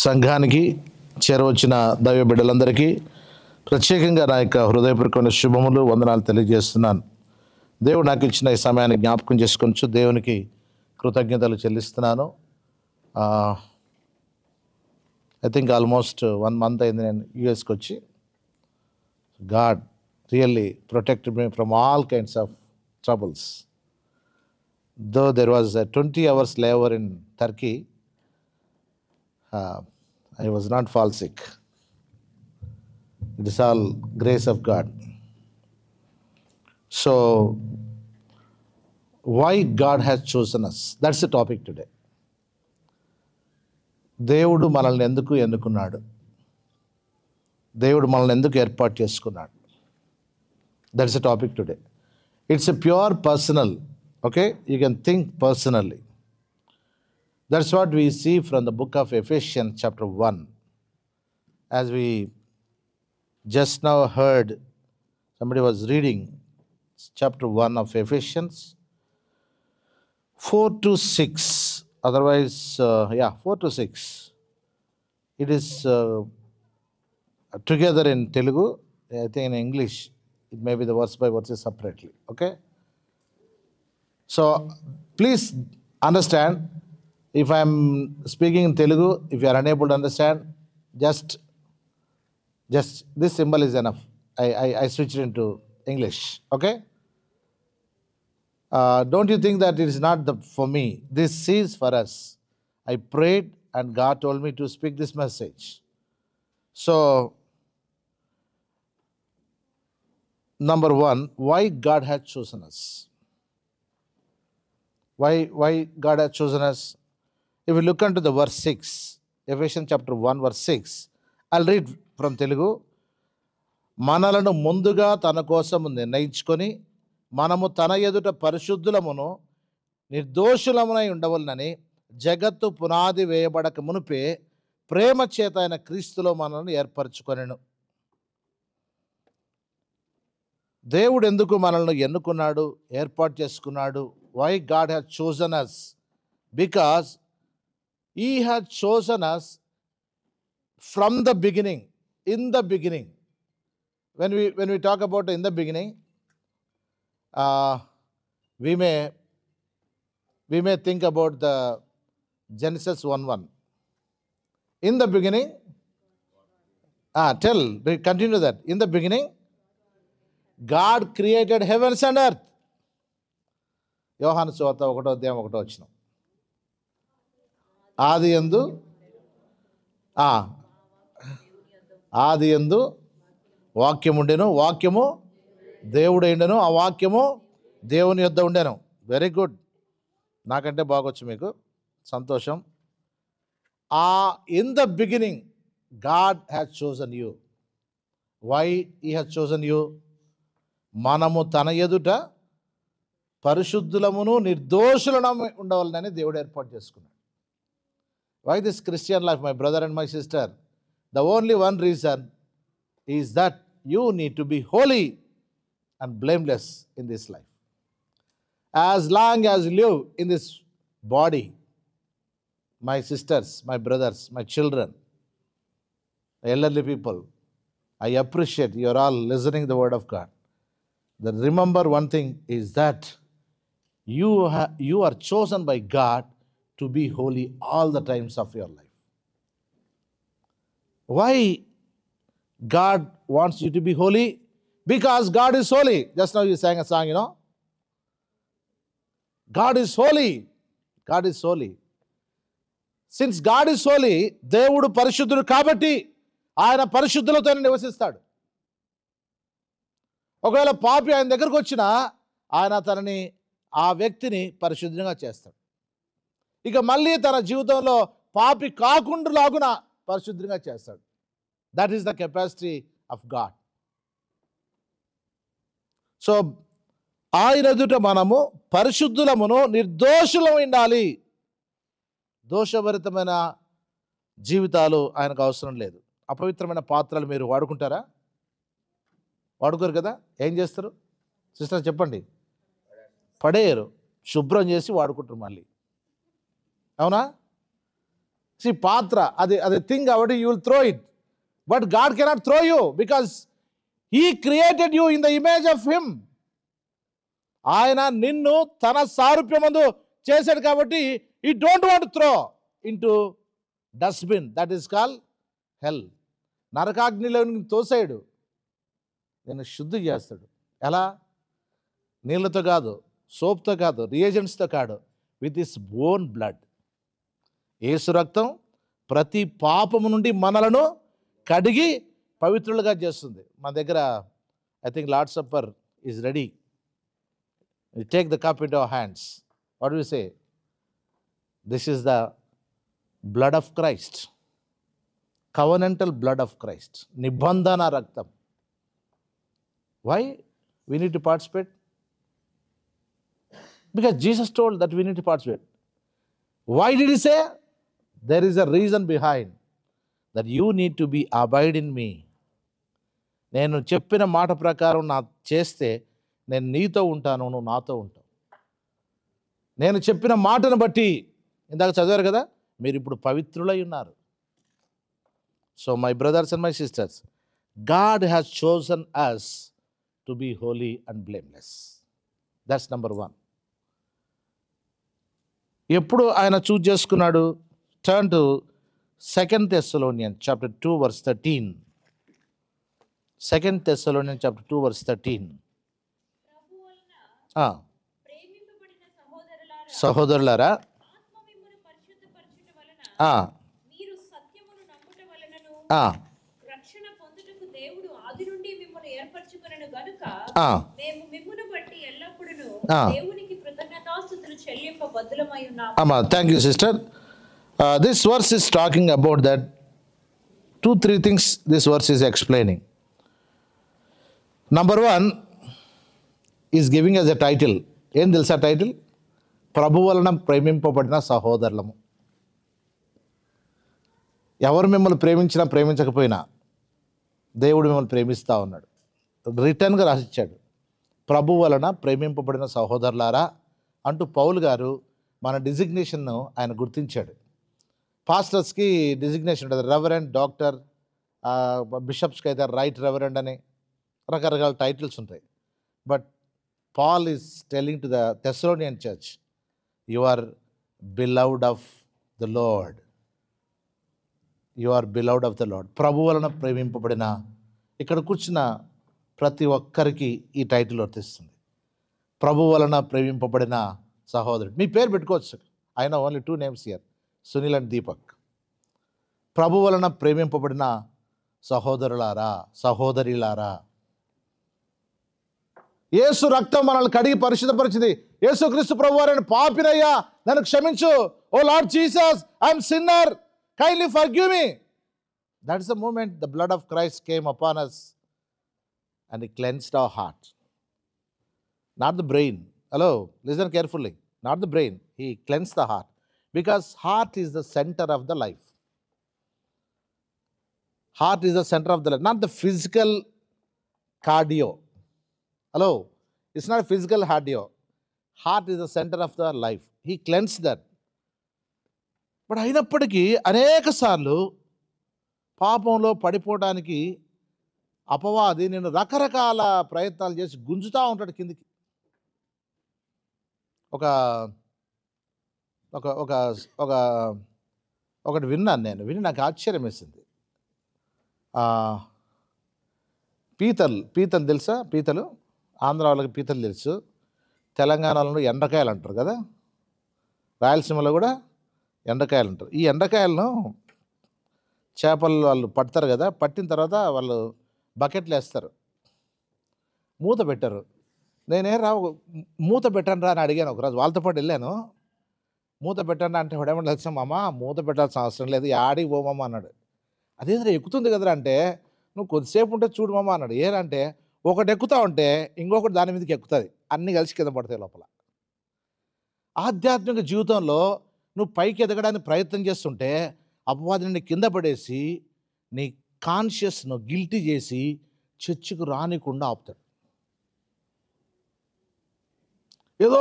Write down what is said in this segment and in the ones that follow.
సంఘానికి చేరవచ్చిన దైవ బిడ్డలందరికీ ప్రత్యేకంగా నా యొక్క హృదయపూర్వకమైన శుభములు వందనాలు తెలియజేస్తున్నాను. దేవుడు నాకు ఇచ్చిన ఈ సమయాన్ని జ్ఞాపకం చేసుకొనొచ్చు దేవునికి కృతజ్ఞతలు చెల్లిస్తున్నాను. ఐ థింక్ ఆల్మోస్ట్ 1 month అయింది నేను యూఎస్కి వచ్చి. God really protected me from all kinds of troubles. Though there was 20 hours layover in Turkey, I was not fall sick. It is all grace of God. So, why God has chosen us? That's the topic today. దేవుడు మనల్ని ఎందుకు ఎన్నుకున్నాడు, దేవుడు మనల్ని ఎందుకు ఏర్పాటు చేసుకున్నాడు. That's a topic today. It's a pure personal. Okay, you can think personally. That's what we see from the book of Ephesians chapter 1. As we just now heard, somebody was reading chapter 1 of Ephesians 4 to 6. Otherwise, 4 to 6. It is together in Telugu. I think in English, it may be the verse by verse separately. Okay? So, please understand, if I am speaking in Telugu, if you are unable to understand, just this symbol is enough. I switched into English, okay? Don't you think that it is not for me? This is for us. I prayed and God told me to speak this message. So, number one, why God had chosen us? Why God has chosen us? If we look into the verse 6, Ephesians chapter 1 verse 6, I'll read from Telugu. మనలను ముందుగా తన కోసము నిర్ణయించుకొని మనము తన ఎదుట పరిశుద్ధులమును నిర్దోషులమునై ఉండవలనని జగత్తు పునాది వేయబడక మునుపే ప్రేమ చేత ఆయన క్రీస్తులో మనల్ని ఏర్పరచుకొనెను. దేవుడు ఎందుకు మనల్ని ఎన్నుకున్నాడు, ఏర్పాటు చేసుకున్నాడు? Why God has chosen us? Because He has chosen us from the beginning. In the beginning, when we talk about in the beginning, we may think about the Genesis 1:1. In the beginning, continue that. In the beginning, God created heavens and earth. యోహాను సువార్త 1:1. ఆది యందు వాక్యము ఉండెను, వాక్యము దేవుడైండెను, ఆ వాక్యము దేవుని యొద్ద ఉండెను. వెరీ గుడ్, నాకంటే బాగొచ్చు మీకు, సంతోషం. In the beginning God has chosen you. Why he has chosen you? మనము తన ఎదుట పరిశుద్ధులమును నిర్దోషులను ఉండవాలని దేవుడు ఏర్పాటు చేసుకున్నాడు. Why this Christian life, my brother and my sister? The only one reason is that you need to be holy and blameless in this life. As long as you live in this body, my sisters, my brothers, my children, elderly people, I appreciate you are all listening the word of God. Then remember one thing is that you are chosen by God to be holy all the times of your life. Why God wants you to be holy? Because God is holy. Just now you sang a song, God is holy. God is holy. Since God is holy, దేవుడు పరిశుద్ధుడు కాబట్టి ఆయన పరిశుద్ధులతో నివసిస్తాడు. ఒకవేళ పాపి ఆయన దగ్గరకు వచ్చినా ఆయన ఆ వ్యక్తిని పరిశుద్ధంగా చేస్తాడు. ఇక మళ్ళీ తన జీవితంలో పాపి కాకుండా లాగున పరిశుద్ధంగా చేస్తాడు. That is the capacity of God. So ఆయన ఎదుట మనము పరిశుద్ధులమును నిర్దోషులము ఉండాలి. దోషభరితమైన జీవితాలు ఆయనకు అవసరం లేదు. అపవిత్రమైన పాత్రలు మీరు వాడుకుంటారా? వాడుకోరు కదా. ఏం చేస్తారు సిస్టర్ చెప్పండి? పడేయరు, శుభ్రం చేసి వాడుకుంటారు మళ్ళీ. అవునా? పాత్ర అది థింగ్ కాబట్టి you will throw it, but god cannot throw you because he created you in the image of him. ఆయన నిన్ను తన సారూప్యమందు చేశాడు కాబట్టి ఈ don't want throw in to dustbin, that is call hell. నరకాగ్నిలో తోసాడు, నేను శుద్ధి చేస్తాడు. ఎలా? నీళ్ళతో కాదు, సోప్తో కాదు, రియేజెంట్స్తో కాదు, విత్ హిస్ ఓన్ బ్లడ్. యేసు రక్తం ప్రతి పాపము నుండి మనలను కడిగి పవిత్రులుగా చేస్తుంది. మన దగ్గర I think lord supper is ready. We take the cup into our hands. What do we say? This is the blood of Christ. Covenantal blood of Christ. Nibandhana raktam. Why we need to participate? Because Jesus told that we need to participate. Why did he say? There is a reason behind that you need to be abide in me. నేను చెప్పిన మాట ప్రకారం నా చేస్తే నేను నీతో ఉంటాను, నువ్వు నాతో ఉంటావు. నేను చెప్పిన మాటను బట్టి ఇందాక చదివారు కదా, మీరు ఇప్పుడు పవిత్రులై ఉన్నారు. So my brothers and my sisters, God has chosen us to be holy and blameless. That's number 1. ఎప్పుడు ఆయన చూజ్ చేసుకున్నాడు? Turn to 2 Thessalonians chapter 2 verse 13. 2 Thessalonians chapter 2 verse 13. సహోదరులారా, thank you sister. This verse is talking about that 2-3 things this verse is explaining. Number 1 is giving us a title. ఏం తెలుసా title? ప్రభు వలన ప్రేమింపబడిన సహోదరులము. ఎవరు మిమ్మల్ని ప్రేమించినా ప్రేమించకపోయినా దేవుడు మిమ్మల్ని ప్రేమిస్తూ ఉన్నాడు. రిటర్న్గా రాసిచ్చాడు, ప్రభు వలన ప్రేమింపబడిన సహోదరులారా అంటూ పౌలు గారు మన డిజిగ్నేషన్ను ఆయన గుర్తించాడు. పాస్టర్స్కి డిజిగ్నేషన్ ఉంటుంది, రెవరెండ్, డాక్టర్, బిషప్స్కి అయితే రైట్ రెవరెండ్ అని రకరకాల టైటిల్స్ ఉంటాయి. But Paul is telling to the Thessalonian church, you are beloved of the Lord. You are beloved of the Lord. ప్రభు వలన ప్రేమింపబడిన, ఇక్కడ కూర్చున్న ప్రతి ఒక్కరికి ఈ టైటిల్ వర్తిస్తుంది. ప్రభు వలన ప్రేమింపబడిన సహోదరుడు. మీ పేరు పెట్టుకోవచ్చు. I know only 2 names here, Sunil and Deepak. ప్రభు వలన ప్రేమింపబడిన సహోదరులారా, సహోదరిలారా. యేసు రక్తం మనల్ని కడిగి పరిశుద్ధపరిచింది. యేసుక్రీస్తు ప్రభువారని పాపినయ్యా, నన్ను క్షమించు. Oh lord Jesus, I'm sinner, kindly forgive me. That is the moment the blood of Christ came upon us and he cleansed our heart, not the brain. Hello, listen carefully. Not the brain, he cleansed the heart, because heart is the center of the life. Heart is the center of the life, not the physical cardio. Hello, it's not a physical cardio. Heart is the center of the life. He cleansed that. But అయినప్పటికీ అనేక సార్లు పాపంలో పడిపోవడానికి అపవాది నేను రకరకాల ప్రయత్నాలు చేసి గుంజుతూ ఉంటాడు కిందికి. ఒక ఒక ఒక ఒక ఒకటి విన్నాను నేను, విని నాకు ఆశ్చర్యం వేసింది. పీతలు తెలుసా? పీతలు, ఆంధ్ర వాళ్ళకి పీతలు తెలుసు, తెలంగాణలో ఎండ్రకాయలు అంటారు కదా, రాయలసీమలో కూడా ఎండ్రకాయలు అంటారు. ఈ ఎండ్రకాయలను చేపలు వాళ్ళు పడతారు కదా, పట్టిన తర్వాత వాళ్ళు బకెట్లు వేస్తారు, మూత పెట్టారు. నేనే మూత పెట్టండి రా అని అడిగాను ఒకరోజు, వాళ్ళతో పాటు వెళ్ళాను. మూత పెట్టండి అంటే వాడేమన్నా వచ్చాం, అమ్మ మూత పెట్టాల్సిన అవసరం లేదు, ఆడికి పోమమ్మ అన్నాడు. అదేంద్ర ఎక్కుతుంది కదరా అంటే, నువ్వు కొద్దిసేపు ఉంటే చూడమమ్మ అన్నాడు. ఏనంటే ఒకటి ఎక్కుతా ఉంటే ఇంకొకటి దాని మీదకి ఎక్కుతుంది, అన్నీ కలిసి కింద పడతాయి లోపల. ఆధ్యాత్మిక జీవితంలో నువ్వు పైకి ఎదగడానికి ప్రయత్నం చేస్తుంటే అపవాదిని కింద పడేసి నీ కాన్షియస్ను గిల్టీ చేసి చర్చికి రానికుండా ఆపుతాడు. ఏదో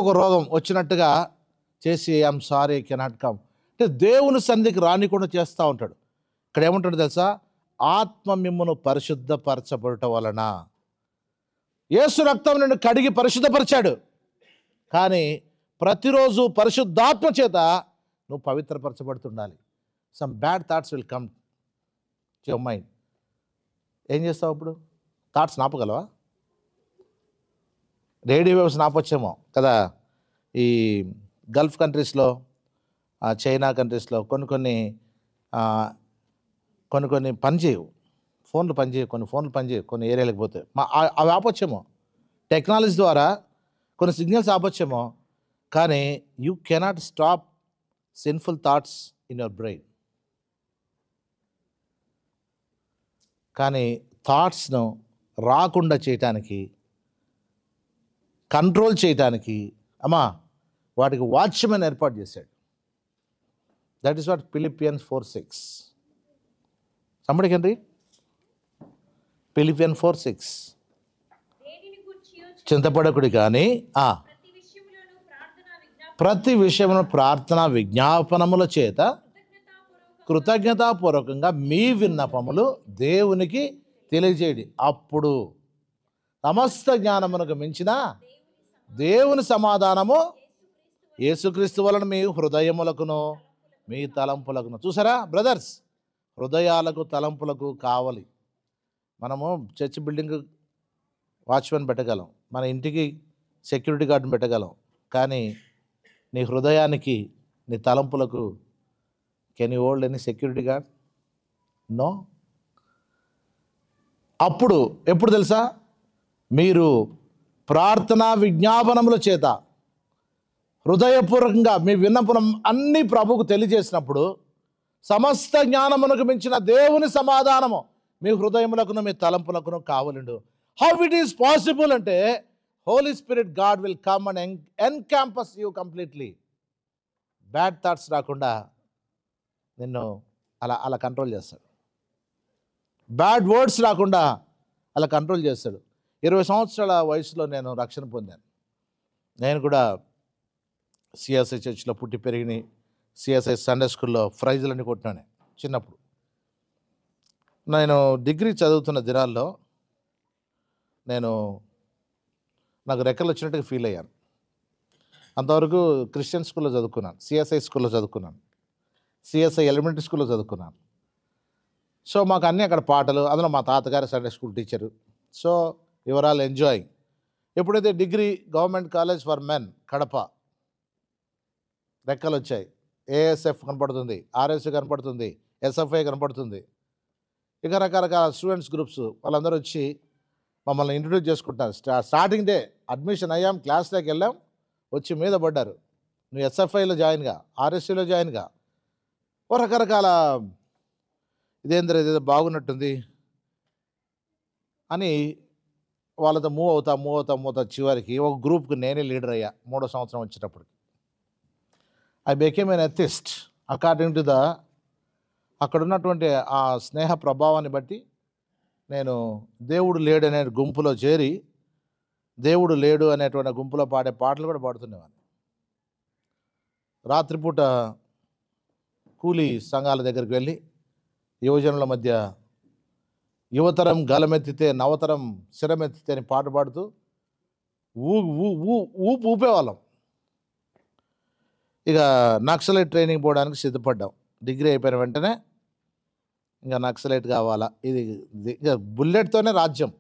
ఒక రోగం వచ్చినట్టుగా చేసి ఐఎమ్ సారీ కెనాట్ కమ్. అంటే దేవుని సన్నిధికి రానికుండా చేస్తూ ఉంటాడు. ఇక్కడ ఏమంటాడు తెలుసా? ఆత్మ మిమ్మును పరిశుద్ధపరచబడటం వలన. యేసు రక్తం నిన్ను కడిగి పరిశుద్ధపరిచాడు, కానీ ప్రతిరోజు పరిశుద్ధాత్మ చేత నువ్వు పవిత్రపరచబడుతుండాలి. Some bad thoughts will come to your mind. ఏం చేస్తావు అప్పుడు? థాట్స్ నాపగలవా? రేడియో వేవ్స్ నాపొచ్చేమో కదా. ఈ గల్ఫ్ కంట్రీస్లో, చైనా కంట్రీస్లో కొన్ని పనిచేయవు, ఫోన్లు పనిచేయవు, కొన్ని ఫోన్లు పనిచేయవు, కొన్ని ఏరియాలకు పోతే అవి ఆపొచ్చేమో. టెక్నాలజీ ద్వారా కొన్ని సిగ్నల్స్ ఆపొచ్చేమో, కానీ you cannot stop sinful thoughts in your brain. కానీ థాట్స్ను రాకుండా చేయటానికి, కంట్రోల్ చేయటానికి వాటికి వాచ్మెన్ ఏర్పాటు చేశాడు. That is what Philippians 4:6. somebody can read Philippians 4:6. చింతపడకుడి కానీ ప్రతి విషయమును ప్రార్థన విజ్ఞాపనముల చేత కృతజ్ఞతాపూర్వకంగా మీ విన్నపములు దేవునికి తెలియజేయండి. అప్పుడు సమస్త జ్ఞానమునకు మించిన దేవుని సమాధానము యేసుక్రీస్తు వలన మీ హృదయములకును మీ తలంపులకును. చూసారా బ్రదర్స్, హృదయాలకు తలంపులకు కావాలి. మనము చర్చ్ బిల్డింగ్ వాచ్మెన్ పెట్టగలం, మన ఇంటికి సెక్యూరిటీ గార్డుని పెట్టగలం, కానీ నీ హృదయానికి, నీ తలంపులకు can you hold any security guard? No. అప్పుడు ఎప్పుడు తెలుసా? మీరు ప్రార్థనా విజ్ఞాపనముల చేత హృదయపూర్వకంగా మీ విన్నపం అన్ని ప్రభువుకు తెలియజేసినప్పుడు సమస్త జ్ఞానమునకు మించిన దేవుని సమాధానము మీ హృదయములకును మీ తలంపులకును కావలిండు. హౌ ఇట్ ఈస్ పాసిబుల్ అంటే holy spirit God will come and encompass you completely. Bad thoughts రాకుండా నిన్ను అలా కంట్రోల్ చేస్తాడు. బ్యాడ్ వర్డ్స్ రాకుండా అలా కంట్రోల్ చేస్తాడు. 20 సంవత్సరాల వయసులో నేను రక్షణ పొందాను. నేను కూడా సిఎస్ఐ చర్చ్లో పుట్టి పెరిగిన, సిఎస్ఐ సండే స్కూల్లో ప్రైజులన్నీ కొట్టినాను చిన్నప్పుడు. నేను డిగ్రీ చదువుతున్న దినాల్లో నాకు రెక్కలు వచ్చినట్టుగా ఫీల్ అయ్యాను. అంతవరకు క్రిస్టియన్ స్కూల్లో చదువుకున్నాను, సిఎస్ఐ స్కూల్లో చదువుకున్నాను, సిఎస్ఐ ఎలిమెంటరీ స్కూల్లో చదువుకున్నాను. సో మాకు అన్నీ అక్కడ పాటలు, అందులో మా తాతగారు Sunday school teacher. So your all enjoying. ఎప్పుడైతే degree government college for men Kadapa, రెక్కలు వచ్చాయి, ఏఎస్ఎఫ్ కనపడుతుంది, ఆర్ఎస్ఏ కనపడుతుంది, ఎస్ఎఫ్ఐ కనపడుతుంది, ఇక రకరకాల స్టూడెంట్స్ గ్రూప్స్ వాళ్ళందరూ వచ్చి మమ్మల్ని ఇంట్రడ్యూస్ చేసుకుంటారు. స్టార్టింగ్ డే అడ్మిషన్ అయ్యాం, క్లాస్లోకి వెళ్ళాం, వచ్చి మీద పడ్డారు, నువ్వు ఎస్ఎఫ్ఐలో జాయిన్గా, ఆర్ఎస్సీలో జాయిన్గా, ఓ రకరకాల ఇదేదో బాగున్నట్టుంది అని వాళ్ళతో మూవ్ అవుతా చివరికి ఒక గ్రూప్కి నేనే లీడర్ అయ్యా 3వ సంవత్సరం వచ్చేటప్పటికి. I became N atheist according to అక్కడ ఉన్నటువంటి ఆ స్నేహ ప్రభావాన్ని బట్టి నేను దేవుడు లేడు అనే గుంపులో చేరి, దేవుడు లేడు అనేటువంటి గుంపులో పాడే పాటలు కూడా పాడుతునేవాడిని. రాత్రిపూట కూలీ సంఘాల దగ్గరికి వెళ్ళి యువజనుల మధ్య యువతరం గలమెత్తితే నవతరం శిరమెత్తితే అని పాట పాడుతూ ఊపేవాళ్ళం. ఇక నక్సలైట్ ట్రైనింగ్ పోవడానికి సిద్ధపడ్డాం. డిగ్రీ అయిపోయిన వెంటనే ఇంకా నక్సలైట్ కావాలా, ఇది ఇక బుల్లెట్తోనే రాజ్యం,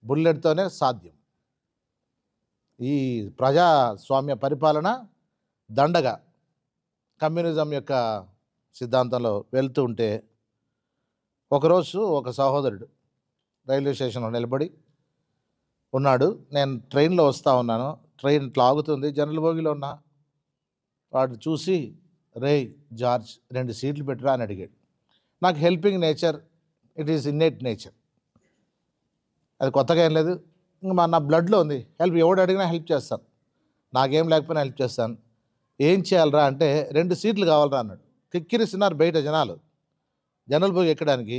బుల్లెట్తోనే సాధ్యం. ఈ ప్రజాస్వామ్య పరిపాలన దండగా కమ్యూనిజం యొక్క సిద్ధాంతంలో వెళ్తూ ఉంటే ఒకరోజు ఒక సహోదరుడు రైల్వే స్టేషన్లో నిలబడి ఉన్నాడు. నేను ట్రైన్లో వస్తూ ఉన్నాను, ట్రైన్ ఇట్లా ఆగుతుంది, జనరల్ బోగిలో ఉన్నా. వాడు చూసి, రే జార్జ్ 2 సీట్లు పెట్టరా అని అడిగాడు. నాకు helping nature, it is innate nature, అది కొత్తగా ఏం లేదు, ఇంకా నా బ్లడ్లో ఉంది. ఎవడు అడిగినా హెల్ప్ చేస్తాను, నాకేం లేకపోయినా హెల్ప్ చేస్తాను. ఏం చేయాలరా అంటే 2 సీట్లు కావాలరా అన్నాడు. కిక్కిరిస్తున్నారు బయట జనాలు జనరల్ బోగి ఎక్కడానికి.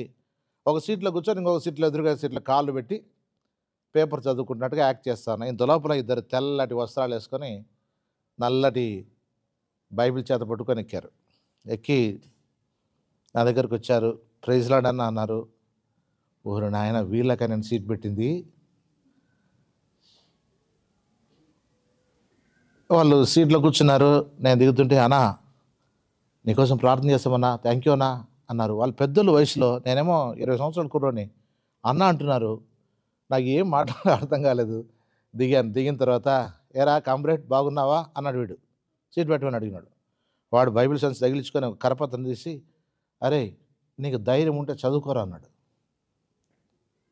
ఒక సీట్లో కూర్చొని ఇంకొక సీట్లో ఎదురుగా సీట్లో కాళ్ళు పెట్టి పేపర్ చదువుకుంటున్నట్టుగా యాక్ట్ చేస్తాను. ఇంత లోపల 2 తెల్లటి వస్త్రాలు వేసుకొని నల్లటి బైబిల్ చేత పట్టుకొని ఎక్కారు. ఎక్కి నా దగ్గరకు వచ్చారు. ప్రైజ్ లార్డ్ అన్న అన్నారు. ఓరి నాయన, వీళ్ళకి నేను సీట్ పెట్టింది. వాళ్ళు సీట్లో కూర్చున్నారు. నేను దిగుతుంటే, అన్నా నీకోసం ప్రార్థన చేస్తామన్నా, థ్యాంక్ యూ అన్నా అన్నారు. వాళ్ళు పెద్దలు వయసులో, నేనేమో 20 సంవత్సరాల కుర్రోని. అన్న అంటున్నారు. నాకు ఏం మాట్లాడాలో అర్థం కాలేదు. దిగిన తర్వాత, ఏరా కామ్రేడ్ బాగున్నావా అన్నాడు. వీడు సీట్ పెట్టమని అడిగినాడు. వాడు బైబిల్ సెన్స్ తగిలించుకొని ఒక కరపత్రం తీసి, అరే నీకు ధైర్యం ఉంటే చదువుకోరా అన్నాడు.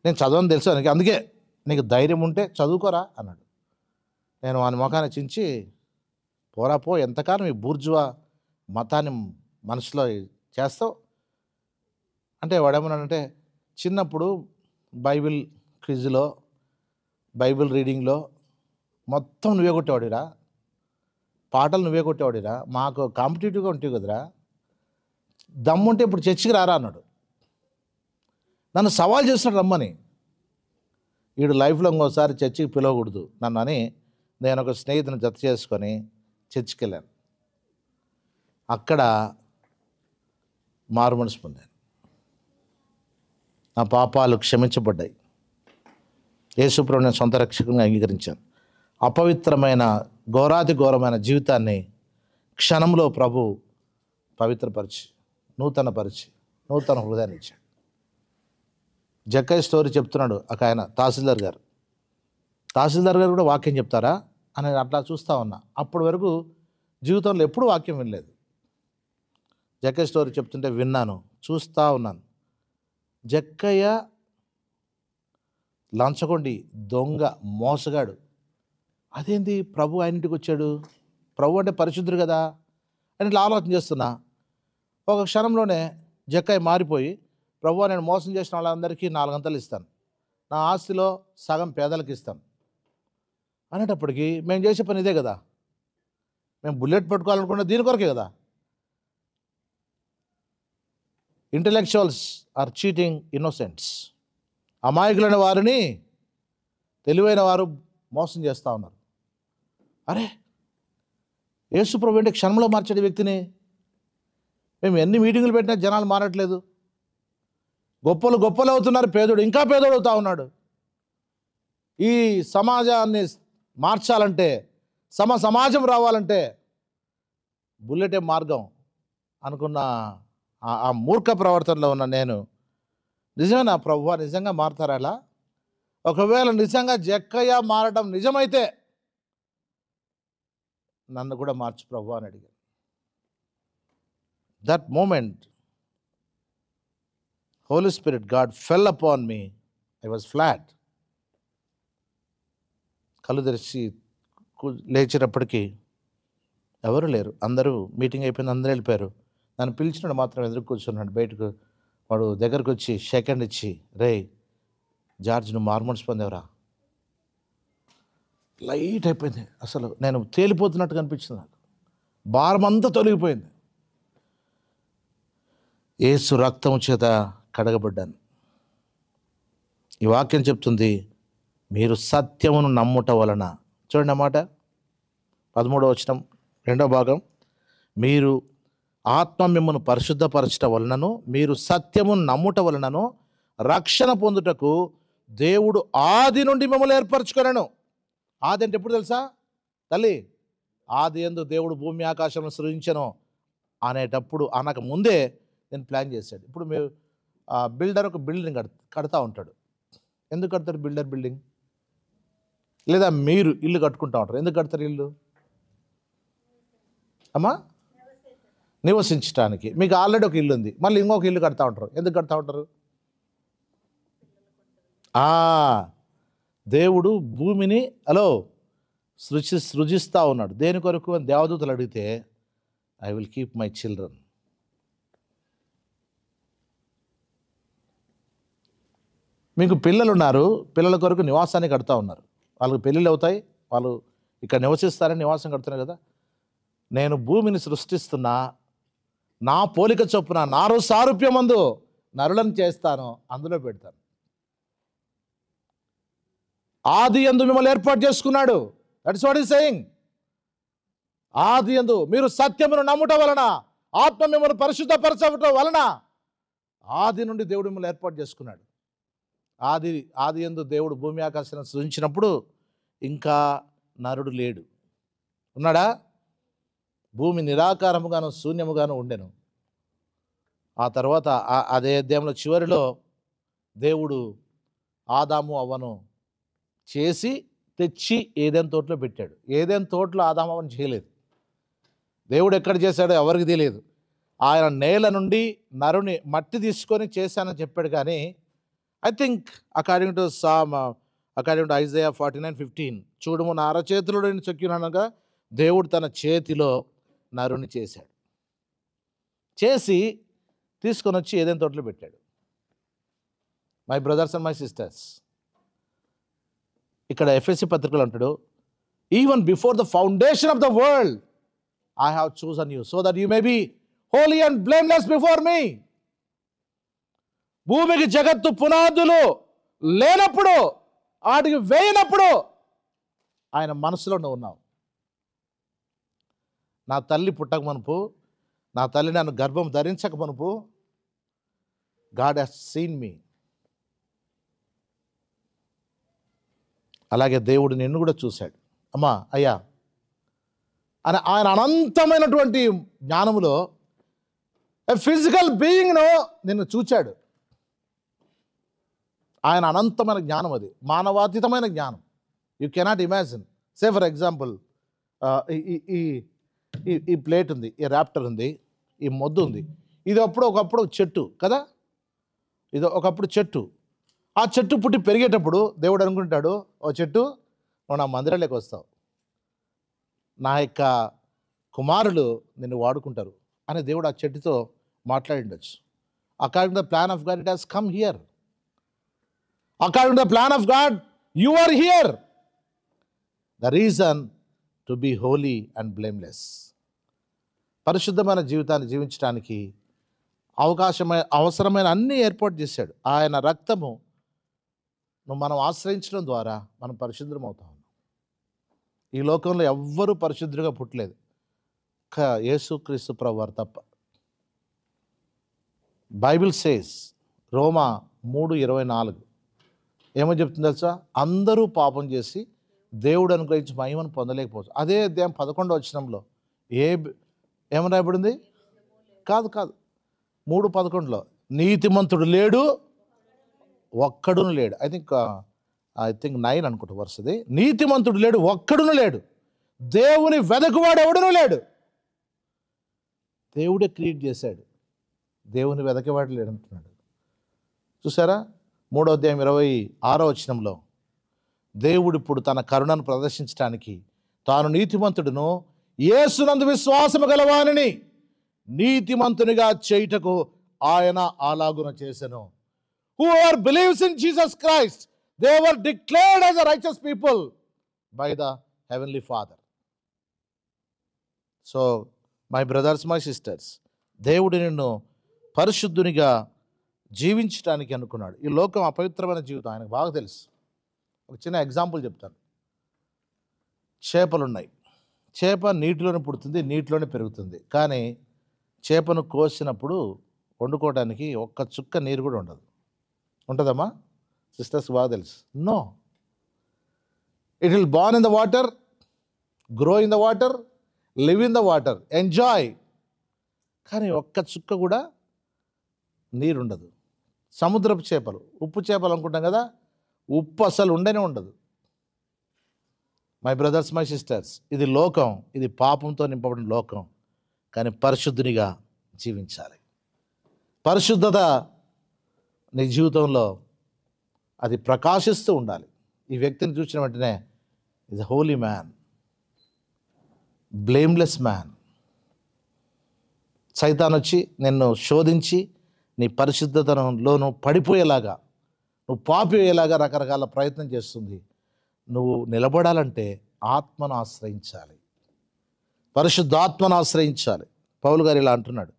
నేను చదవని తెలుసు నీకు, అందుకే నీకు ధైర్యం ఉంటే చదువుకోరా అన్నాడు. నేను వాని ముఖాన్ని చించి, పోరా పో, ఎంతకాలం ఈ బూర్జువా మతాన్ని మనసులో చేస్తావు అంటే, వాడేమన్నాడంటే, చిన్నప్పుడు బైబిల్ క్విజ్లో, బైబిల్ రీడింగ్లో మొత్తం నువ్వే కొట్టేవాడిరా, పాటలు నువ్వే కొట్టేవాడిరా, మాకు కాంపిటేటివ్గా ఉంటావు కదరా, దమ్ముంటే ఇప్పుడు చర్చికి రారా అన్నాడు. నన్ను సవాల్ చేస్తున్నాడు రమ్మని. వీడు లైఫ్లో ఇంకోసారి చర్చికి పిలవకూడదు నన్ను అని నేను ఒక స్నేహితుని జత చేసుకొని చర్చికి వెళ్ళాను. అక్కడ మారు మనసు పొందాను. నా పాపాలు క్షమించబడ్డాయి. యేసుప్రభువుని నేను సొంత రక్షకునిగా అంగీకరించాను. అపవిత్రమైన ఘోరాతి ఘోరమైన జీవితాన్ని క్షణంలో ప్రభు పవిత్రపరిచి, నూతనపరిచి, నూతన హృదయాన్ని ఇచ్చాడు. జక్కయ్య స్టోరీ చెప్తున్నాడు ఒక ఆయన, తహసీల్దార్ గారు కూడా వాక్యం చెప్తారా అని అట్లా చూస్తూ ఉన్నా. అప్పటి వరకు జీవితంలో ఎప్పుడు వాక్యం వినలేదు. జక్కయ్య స్టోరీ చెప్తుంటే విన్నాను, చూస్తూ ఉన్నాను. జక్కయ్య లంచగొండి, దొంగ, మోసగాడు. అదేంటి ప్రభు ఆయన ఇంటికి వచ్చాడు, ప్రభు అంటే పరిశుద్ధుడు కదా అని ఇట్లా ఆలోచన చేస్తున్నా. ఒక క్షణంలోనే జక్కయ్య మారిపోయి, ప్రభు నేను మోసం చేసిన వాళ్ళందరికీ 4 అంతలు ఇస్తాను, నా ఆస్తిలో సగం పేదలకు ఇస్తాను అనేటప్పటికీ, మేము చేసే పని ఇదే కదా, మేము బుల్లెట్ పట్టుకోవాలనుకున్న దీని కొరకే కదా. Intellectuals are cheating innocents. అమాయకులైన వారిని తెలివైన వారు మోసం చేస్తూ ఉన్నారు. అరే, యేసుప్రభు అంటే క్షణంలో మార్చే వ్యక్తిని. మేము ఎన్ని మీటింగులు పెట్టినా జనాలు మారట్లేదు. గొప్పలు అవుతున్నారు, పేదోడు ఇంకా పేదోడు అవుతా ఉన్నాడు. ఈ సమాజాన్ని మార్చాలంటే, సమాజం రావాలంటే బుల్లెటే మార్గం అనుకున్న ఆ మూర్ఖ ప్రవర్తనలో ఉన్న నేను, నిజమేనా ప్రభువా, నిజంగా మారుతారా అలా? ఒకవేళ నిజంగా జక్కయ్య మారడం నిజమైతే నన్ను కూడా మార్చు ప్రభువా అని అడిగాను. That moment Holy Spirit, God fell upon me. I was flat. కళ్ళు తెరిచి లేచేటప్పటికీ ఎవరు లేరు, అందరూ మీటింగ్ అయిపోయింది, అందరూ వెళ్ళిపోయారు. నన్ను పిలిచినాడు మాత్రం ఎదురు కూర్చున్నాడు. బయటకు వాడు దగ్గరకు వచ్చి షేక్ హ్యాండ్ ఇచ్చి, రే జార్జ్, నువ్వు మార్మోన్స్ పొందేవరా. లైట్ అయిపోయింది, అసలు నేను తేలిపోతున్నట్టు కనిపించింది. నాకు భారం అంతా తొలగిపోయింది. యేసు రక్తము చేత కడగబడ్డాను. ఈ వాక్యం చెప్తుంది, మీరు సత్యమును నమ్ముట వలన. చూడండి అన్నమాట, 13వ వచనం 2వ భాగం, మీరు ఆత్మ మిమ్మల్ని పరిశుద్ధపరచట వలనను, మీరు సత్యమును నమ్ముట వలనను రక్షణ పొందుటకు దేవుడు ఆది నుండి మిమ్మల్ని ఏర్పరచుకొనెను. ఆది అంటే ఎప్పుడు తెలుసా తల్లి? ఆది యందు దేవుడు భూమి ఆకాశములను సృజించెను అనేటప్పుడు, అనక ముందే నేను ప్లాన్ చేశాడు. ఇప్పుడు మీరు బిల్డర్ ఒక బిల్డింగ్ కడతా ఉంటాడు. ఎందుకు కడతాడు బిల్డర్ బిల్డింగ్? లేదా మీరు ఇల్లు కట్టుకుంటా ఉంటారు. ఎందుకు కడతారు ఇల్లు? అమ్మా, నివసించడానికి. మీకు ఆల్రెడీ ఒక ఇల్లు ఉంది, మళ్ళీ ఇంకొక ఇల్లు కడతా ఉంటారు. ఎందుకు కడతా ఉంటారు? దేవుడు భూమిని సృజిస్తూ ఉన్నాడు. దేని కొరకు అని దేవదూతలు అడిగితే, I will keep my children. మీకు పిల్లలు ఉన్నారు, పిల్లల కొరకు నివాసాన్ని కడతా ఉన్నారు. వాళ్ళకి పెళ్ళిళ్ళు అవుతాయి, వాళ్ళు ఇక్కడ నివసిస్తారని నివాసం కడుతున్నారు కదా. నేను భూమిని సృష్టిస్తున్నా, నా పోలిక చొప్పున నారు సారూప్యమందు నరులను చేస్తాను, అందులో పెడతాను. ఆది యందు మిమ్మల్ని ఏర్పాటు చేసుకున్నాడు. That's what is saying. ఆది యందు మీరు సత్యమును నమ్ముట వలన ఆత్మ మిమ్మల్ని పరిశుద్ధపరచడం వలన ఆది నుండి దేవుడు మిమ్మల్ని ఏర్పాటు చేసుకున్నాడు. ఆది యందు దేవుడు భూమి ఆకాశాలను సృజించినప్పుడు ఇంకా నరుడు లేడు. ఉన్నాడా? భూమి నిరాకారముగాను శూన్యముగాను ఉండెను. ఆ తర్వాత అదే అధ్యాయంలో చివరిలో దేవుడు ఆదాము అవ్వను చేసి తెచ్చి ఏదెన్ తోటలో పెట్టాడు. ఏదెన్ తోటలో ఆదాము అవ్వను చేయలేదు. దేవుడు ఎక్కడ చేశాడో ఎవరికి తెలియదు. ఆయన నేల నుండి నరుని మట్టి తీసుకొని చేశానని చెప్పాడు. కానీ I think according to Isaiah 49:15 చూడము నా అరచేతులలో నేను చెక్కినానగా దేవుడు తన చేతిలో నరుని చేశాడు. చేసి తీసుకొని వచ్చి ఏదైనా తోటలో పెట్టాడు. My brothers and my sisters, ఇక్కడ ఎఫెసీ పత్రికలు అంటాడు, even before the foundation of the world I have chosen you so that you may be holy and blameless before me. భూమికి జగత్తు పునాదులు లేనప్పుడు, వాటికి వేయనప్పుడు ఆయన మనసులో నువ్వు ఉన్నావు. నా తల్లి పుట్టక మనుపు, నా తల్లి నన్ను గర్భం ధరించక మనుపు God has seen me. అలాగే దేవుడు నిన్ను కూడా చూశాడు. అమ్మా అయ్యా అని ఆయన అనంతమైనటువంటి జ్ఞానములో ఫిజికల్ బీయింగ్ను నిన్ను చూచాడు. ఆయన అనంతమైన జ్ఞానం, అది మానవాతీతమైన జ్ఞానం. You cannot imagine. Say for example, ఈ ప్లేట్ ఉంది, ఈ ర్యాప్టర్ ఉంది, ఈ మొద్దు ఉంది. ఇది ఒకప్పుడు చెట్టు కదా, ఇది ఒకప్పుడు చెట్టు. ఆ చెట్టు పుట్టి పెరిగేటప్పుడు దేవుడు అనుకుంటాడు, ఓ చెట్టు నువ్వు నా మందిరంలోకి వస్తావు, నా యొక్క కుమారులు నిన్ను వాడుకుంటారు అని దేవుడు ఆ చెట్టుతో మాట్లాడి ఉండొచ్చు. According the plan of God it has come here. According the plan of God you are here. The reason to be holy and blameless. పరిశుద్ధమైన జీవితాన్ని జీవించడానికి అవసరమైన అన్నీ ఏర్పాటు చేశాడు. ఆయన రక్తము మనం ఆశ్రయించడం ద్వారా మనం పరిశుద్ధం అవుతాం. ఈ లోకంలో ఎవ్వరూ పరిశుద్ధులుగా పుట్టలేదు, యేసుక్రీస్తు ప్రభువారు తప్ప. బైబిల్ సేస్, రోమా 3:24 ఏమో చెప్తుంది తెలుసా? అందరూ పాపం చేసి దేవుడు అనుగ్రహించి మహిమను పొందలేకపోవచ్చు. అదే అధ్యాయం 11వ వచనంలో ఏమని రాయబడింది? కాదు 3:11లో నీతిమంతుడు లేడు, ఒక్కడును లేడు. ఐ థింక్ 9 అనుకుంటా వరుసది. నీతిమంతుడు లేడు, ఒక్కడును లేడు, దేవుని వెదకువాడు ఎవడును లేడు. దేవుడే క్రియేట్ చేశాడు, దేవుని వెదకేవాడు లేడు అంటున్నాడు. చూసారా? 3వ అధ్యాయం 26వ వచనంలో దేవుడు ఇప్పుడు తన కరుణను ప్రదర్శించడానికి తాను నీతిమంతుడును యేసునందు విశ్వాసము గలవానిని నీతిమంతునిగా చేయుటకు ఆయన అలాగున చేసెను. Whoever believes in Jesus Christ, they were declared as a righteous people by the Heavenly Father. So, my brothers, my sisters, దేవుడు నిన్ను పరిశుద్ధునిగా జీవించడానికి అనుకున్నాడు. ఈ లోకం అపవిత్రమైన జీవితం ఆయనకు బాగా తెలుసు. ఒక చిన్న ఎగ్జాంపుల్ చెప్తాను. చేపలు ఉన్నాయి. చేప నీటిలోనే పుడుతుంది, నీటిలోనే పెరుగుతుంది. కానీ చేపను కోసినప్పుడు వండుకోవడానికి ఒక్క చుక్క నీరు కూడా ఉండదు. ఉంటుందమ్మా సిస్టర్స్? బాగా తెలుసు. No, it will born in the water, grow in the water, live in the water, enjoy. కానీ ఒక్క చుక్క కూడా నీరుండదు. సముద్రపు చేపలు, ఉప్పు చేపలు అనుకుంటాం కదా, ఉప్పు అసలు ఉండనే ఉండదు. మై బ్రదర్స్, మై సిస్టర్స్, ఇది లోకం, ఇది పాపంతో నింపబడిన లోకం. కానీ పరిశుద్ధునిగా జీవించాలి. పరిశుద్ధత నీ జీవితంలో అది ప్రకాశిస్తూ ఉండాలి. ఈ వ్యక్తిని చూసిన వెంటనే is a Holi man, blameless man. సైతాన్ వచ్చి నిన్ను శోధించి నీ పరిశుద్ధతలోనూ పడిపోయేలాగా, నువ్వు పాపిపోయేలాగా రకరకాల ప్రయత్నం చేస్తుంది. నువ్వు నిలబడాలంటే ఆత్మను ఆశ్రయించాలి, పరిశుద్ధాత్మను ఆశ్రయించాలి. పౌలు గారు ఇలా అంటున్నాడు,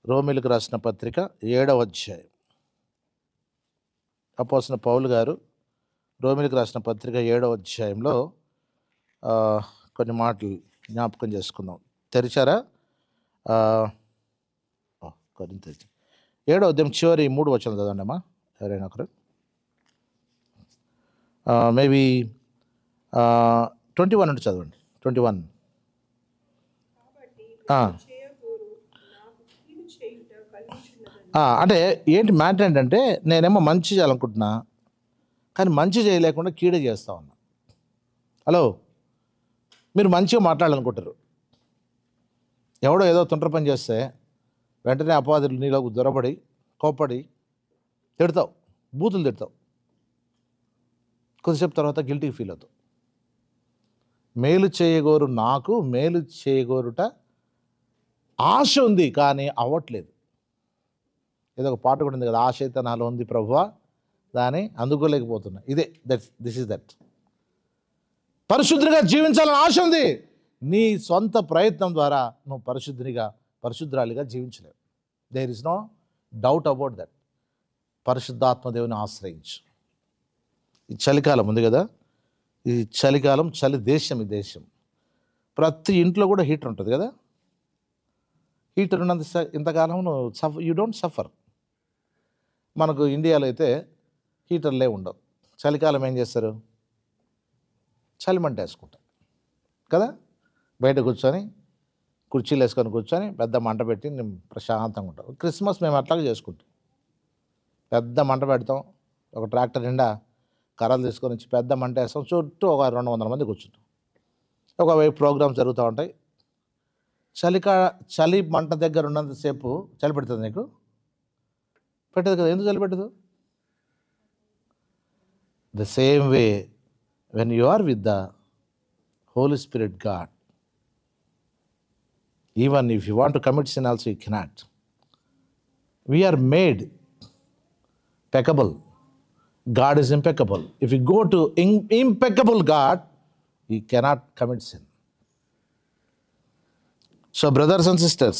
రోమీలకు రాసిన పత్రిక 7వ అధ్యాయం. అపోస్తలుడైన పౌలు గారు రోమీలకు రాసిన పత్రిక 7వ అధ్యాయంలో కొన్ని మాటలు జ్ఞాపకం చేసుకుందాం. తెరిచారా? కొరింథీ 7వ అధ్యాయం చివరి 3 వచనం చదవండి అమ్మా ఎవరైనా ఒకరు. మేబీ 21 నుండి చదవండి. 21. అంటే ఏంటి మ్యాటర్ ఏంటంటే, నేనేమో మంచి చేయాలనుకుంటున్నా, కానీ మంచి చేయలేకుండా కీడే చేస్తా ఉన్నా. హలో, మీరు మంచిగా మాట్లాడాలనుకుంటారు, ఎవడో ఏదో తుండ్ర పని చేస్తే వెంటనే అపవాదులు నీలోకి దొరబడి కోప్పడి తిడతావు, బూతులు తిడతావు. కొద్దిసేపు తర్వాత గిల్టీ ఫీల్ అవుతావు. మేలు చేయగోరు నాకు మేలు చేయగోరుట ఆశ ఉంది కానీ అవ్వట్లేదు. ఏదో ఒక పాట కూడా ఉంది కదా, ఆశ అయితే నాలో ఉంది ప్రభువా, దాన్ని అందుకోలేకపోతున్నా. This is that. పరిశుద్ధిగా జీవించాలని ఆశ ఉంది, నీ సొంత ప్రయత్నం ద్వారా నువ్వు పరిశుద్ధాలిగా జీవించలేవు. There is no doubt about that. పరిశుద్ధాత్మ దేవుని ఆశ్రయించు. ఈ చలికాలం ఉంది కదా, ఈ చలికాలం చలి దేశం. ఈ దేశం ప్రతి ఇంట్లో కూడా హీటర్ ఉంటుంది కదా. హీటర్ ఉన్నంత ఇంతకాలం యూ డోంట్ సఫర్. మనకు ఇండియాలో అయితే హీటర్లే ఉండవు. చలికాలం ఏం చేస్తారు, చలిమంట వేసుకుంటారు కదా. బయట కూర్చొని కుర్చీలు వేసుకొని కూర్చొని పెద్ద మంట పెట్టి ప్రశాంతంగా ఉంటాం. క్రిస్మస్ మేము అట్లాగే చేసుకుంటాం. పెద్ద మంట పెడతాం, ఒక ట్రాక్టర్ నిండా కర్రలు తీసుకొని వచ్చి పెద్ద మంట వేస్తాం, చుట్టూ ఒక 200 మంది కూర్చుంటాం. ఒకవైపు ప్రోగ్రామ్స్ జరుగుతూ ఉంటాయి. చలి మంట దగ్గర ఉన్నంతసేపు చలి పెడుతుంది నీకు? పెట్టదు కదా. ఎందుకు చలి పెట్టదు? The same way when you are with the Holy spirit God, even if you want to commit sin also you cannot. We are made peccable. God is impeccable. If you go to impeccable God, you cannot commit sin. So brothers and sisters,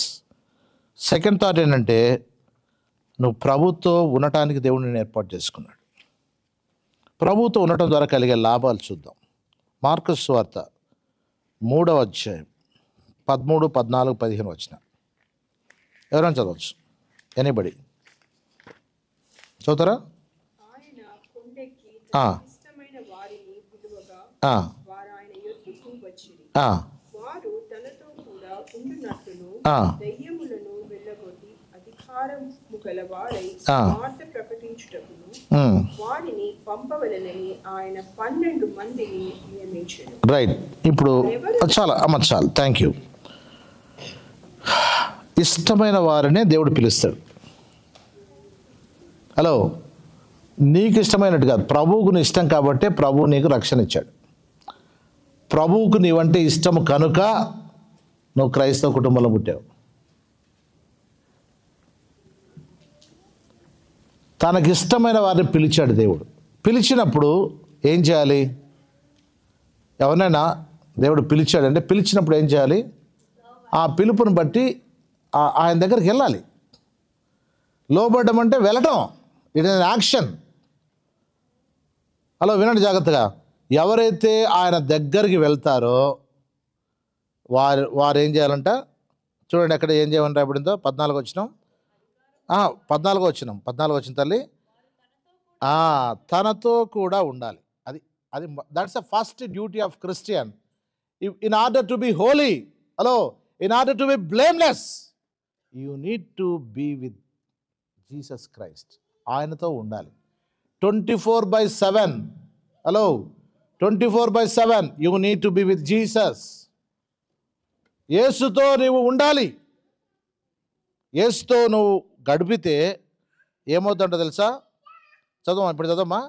second thought ఏంటంటే, నువ్వు ప్రభుతో ఉండటానికి దేవుడు నేను ఏర్పాటు చేసుకున్నాడు. ప్రభుతో ఉండటం ద్వారా కలిగే లాభాలు చూద్దాం. మార్కు సువార్త 3వ అధ్యాయం 13, 14, 15 వచ్చిన ఎవరైనా చదవచ్చు. ఎనీబడి చదువుతారా? రైట్. ఇప్పుడు చాలా థ్యాంక్ యూ. ఇష్టమైన వారినే దేవుడు పిలుస్తాడు. హలో, నీకు ఇష్టమైనట్టు కాదు, ప్రభువుకు నీ ఇష్టం కాబట్టే ప్రభువు నీకు రక్షణ ఇచ్చాడు. ప్రభువుకు నీవంటే ఇష్టము కనుక నువ్వు క్రైస్తవ కుటుంబంలో పుట్టావు. తనకిష్టమైన వారిని పిలిచాడు దేవుడు. పిలిచినప్పుడు ఏం చేయాలి? ఎవరినైనా దేవుడు పిలిచాడంటే పిలిచినప్పుడు ఏం చేయాలి? ఆ పిలుపుని బట్టి ఆయన దగ్గరికి వెళ్ళాలి. లోబడ్డం అంటే వెళ్ళటం, ఇట్ ఇస్ యాక్షన్. అలా వినండి జాగ్రత్తగా. ఎవరైతే ఆయన దగ్గరికి వెళ్తారో వారు ఏం చేయాలంట? చూడండి అక్కడ ఏం చేయమంటారు. ఎప్పుడిందో 14 వచ్చినాం 14 వచ్చిన తల్లి తనతో కూడా ఉండాలి. అది that's the first duty of Christian. In order to be holy, hello, in order to be blameless, you need to be with Jesus Christ. ఆయనతో ఉండాలి 24/7. Hello, 24/7 you need to be with Jesus. యేసుతో నువ్వు ఉండాలి. యేసుతో నువ్వు గడిపితే ఏమవుతుందో తెలుసా? ఇప్పుడు చదవమ్మా.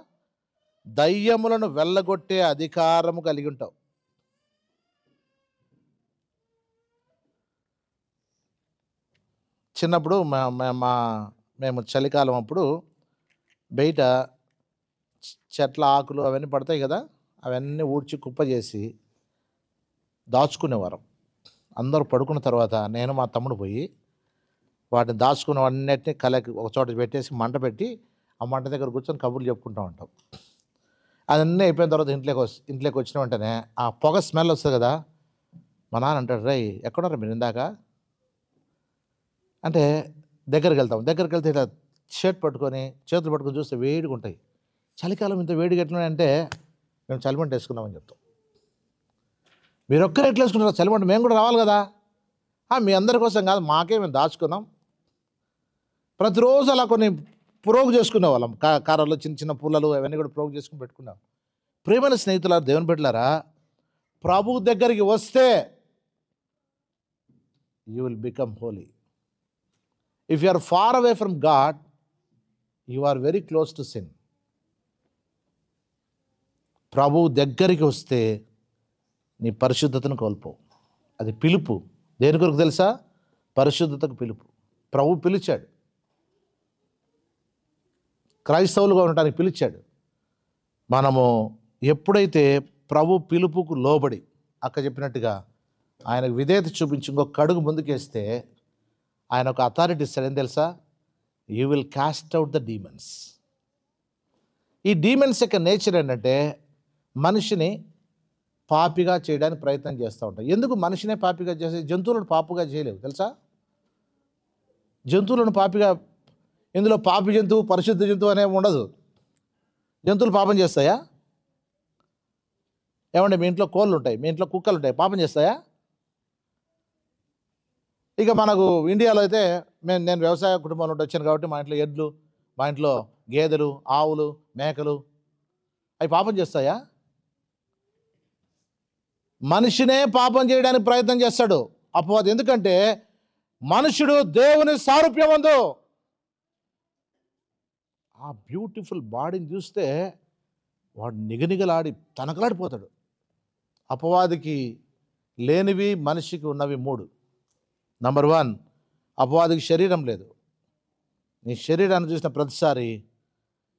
దయ్యములను వెళ్ళగొట్టే అధికారము కలిగి ఉంటావు. చిన్నప్పుడు మేము చలికాలం అప్పుడు బయట చెట్ల ఆకులు అవన్నీ పడతాయి కదా, అవన్నీ ఊడ్చి కుప్ప చేసి దాచుకునేవారం. అందరూ పడుకున్న తర్వాత నేను మా తమ్ముడు పోయి వాటిని దాచుకున్నవన్నిటిని కలకి ఒక చోట పెట్టేసి మంట పెట్టి ఆ మంట దగ్గర కూర్చొని కబుర్లు చెప్పుకుంటూ ఉంటాం. అదన్నీ అయిపోయిన తర్వాత ఇంట్లోకి వచ్చిన వెంటనే ఆ పొగ స్మెల్ వస్తుంది కదా, మా నాన్న అంటాడు, రై ఎక్కడున్నారు మీరు ఇందాక? అంటే దగ్గరికి వెళ్తే ఇలా షర్ట్ పట్టుకొని చేతులు పట్టుకొని చూస్తే వేడిగా ఉంటాయి. చలికాలం ఇంత వేడిగా ఎట్లున్నాయంటే మేము చలిమంట వేసుకున్నామని చెప్తాం. మీరు ఒక్కరు ఎట్లా వేసుకుంటారు చలిమంట? మేము కూడా రావాలి కదా. మీ అందరి కోసం కాదు, మాకే మేము దాచుకున్నాం. ప్రతిరోజు అలా కొన్ని ప్రోగు చేసుకునే వాళ్ళం. కారాల్లో చిన్న చిన్న పుల్లలు అవన్నీ కూడా ప్రోగు చేసుకుని పెట్టుకున్నాం. ప్రేమైన స్నేహితులారా, దేవుని బిడ్డలారా, ప్రభు దగ్గరికి వస్తే you will become holy. If you are far away from God, you are very close to sin. ప్రభు దగ్గరికి వస్తే నీ పరిశుద్ధతను కోల్పోవు. అది పిలుపు. దేని కొరకు తెలుసా? పరిశుద్ధతకు పిలుపు. ప్రభు పిలిచాడు, క్రైస్తవులుగా ఉండటానికి పిలిచాడు. మనము ఎప్పుడైతే ప్రభు పిలుపుకు లోబడి అక్క చెప్పినట్టుగా ఆయనకు విధేయత చూపించి ఇంకొక అడుగు ముందుకేస్తే ఆయన ఒక అథారిటీ ఇస్తాడు. ఏం తెలుసా? You will cost out the demons. ఈ డీమన్స్ యొక్క నేచర్ ఏంటంటే మనిషిని పాపిగా చేయడానికి ప్రయత్నం చేస్తూ ఉంటాయి. ఎందుకు మనిషినే పాపిగా చేసే? జంతువులను పాపుగా చేయలేవు తెలుసా? జంతువులను పాపిగా, ఇందులో పాపి జంతువు పరిశుద్ధ జంతువు అనేవి ఉండదు. జంతువులు పాపం చేస్తాయా? ఏమంటే మీ ఇంట్లో కోళ్ళు ఉంటాయి, మీ ఇంట్లో కుక్కలు ఉంటాయి, పాపం చేస్తాయా? ఇక మనకు ఇండియాలో అయితే నేను వ్యవసాయ కుటుంబంలో వచ్చాను కాబట్టి మా ఇంట్లో ఎడ్లు, మా ఇంట్లో గేదెలు, ఆవులు, మేకలు అవి పాపం చేస్తాయా? మనిషినే పాపం చేయడానికి ప్రయత్నం చేస్తాడు అపవాది. ఎందుకంటే మనుషుడు దేవుని సారూప్యమందు. ఆ బ్యూటిఫుల్ బాడీని చూస్తే వాడు నిగనిగలాడి తనకలాడిపోతాడు. అపవాదికి లేనివి మనిషికి ఉన్నవి 3. నంబర్ 1, అపవాదికి శరీరం లేదు. నీ శరీరాన్ని చూసిన ప్రతిసారి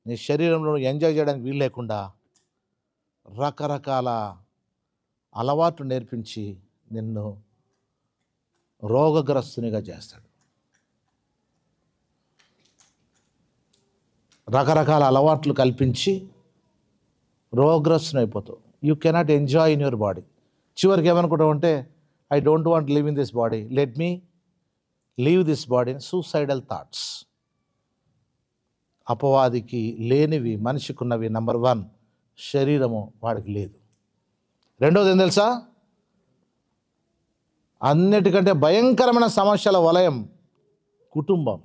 నీ శరీరంలో ఎంజాయ్ చేయడానికి వీలు లేకుండా రకరకాల అలవాట్లు నేర్పించి నిన్ను రోగగ్రస్తునిగా చేస్తాడు. రకరకాల అలవాట్లు కల్పించి రోగగ్రస్తుని అయిపోతావు. You cannot enjoy in your body. చివరికి ఏమనుకుంటావు అంటే, I don't want live in this body, let me leave this body. Suicidal thoughts. అపవాదికి లేనివి మనిషికి ఉన్నవి. నంబర్ 1, శరీరము వాడికి లేదు. రెండోది ఏం తెలుసా? అన్నిటికంటే భయంకరమైన సమస్యల వలయం కుటుంబం.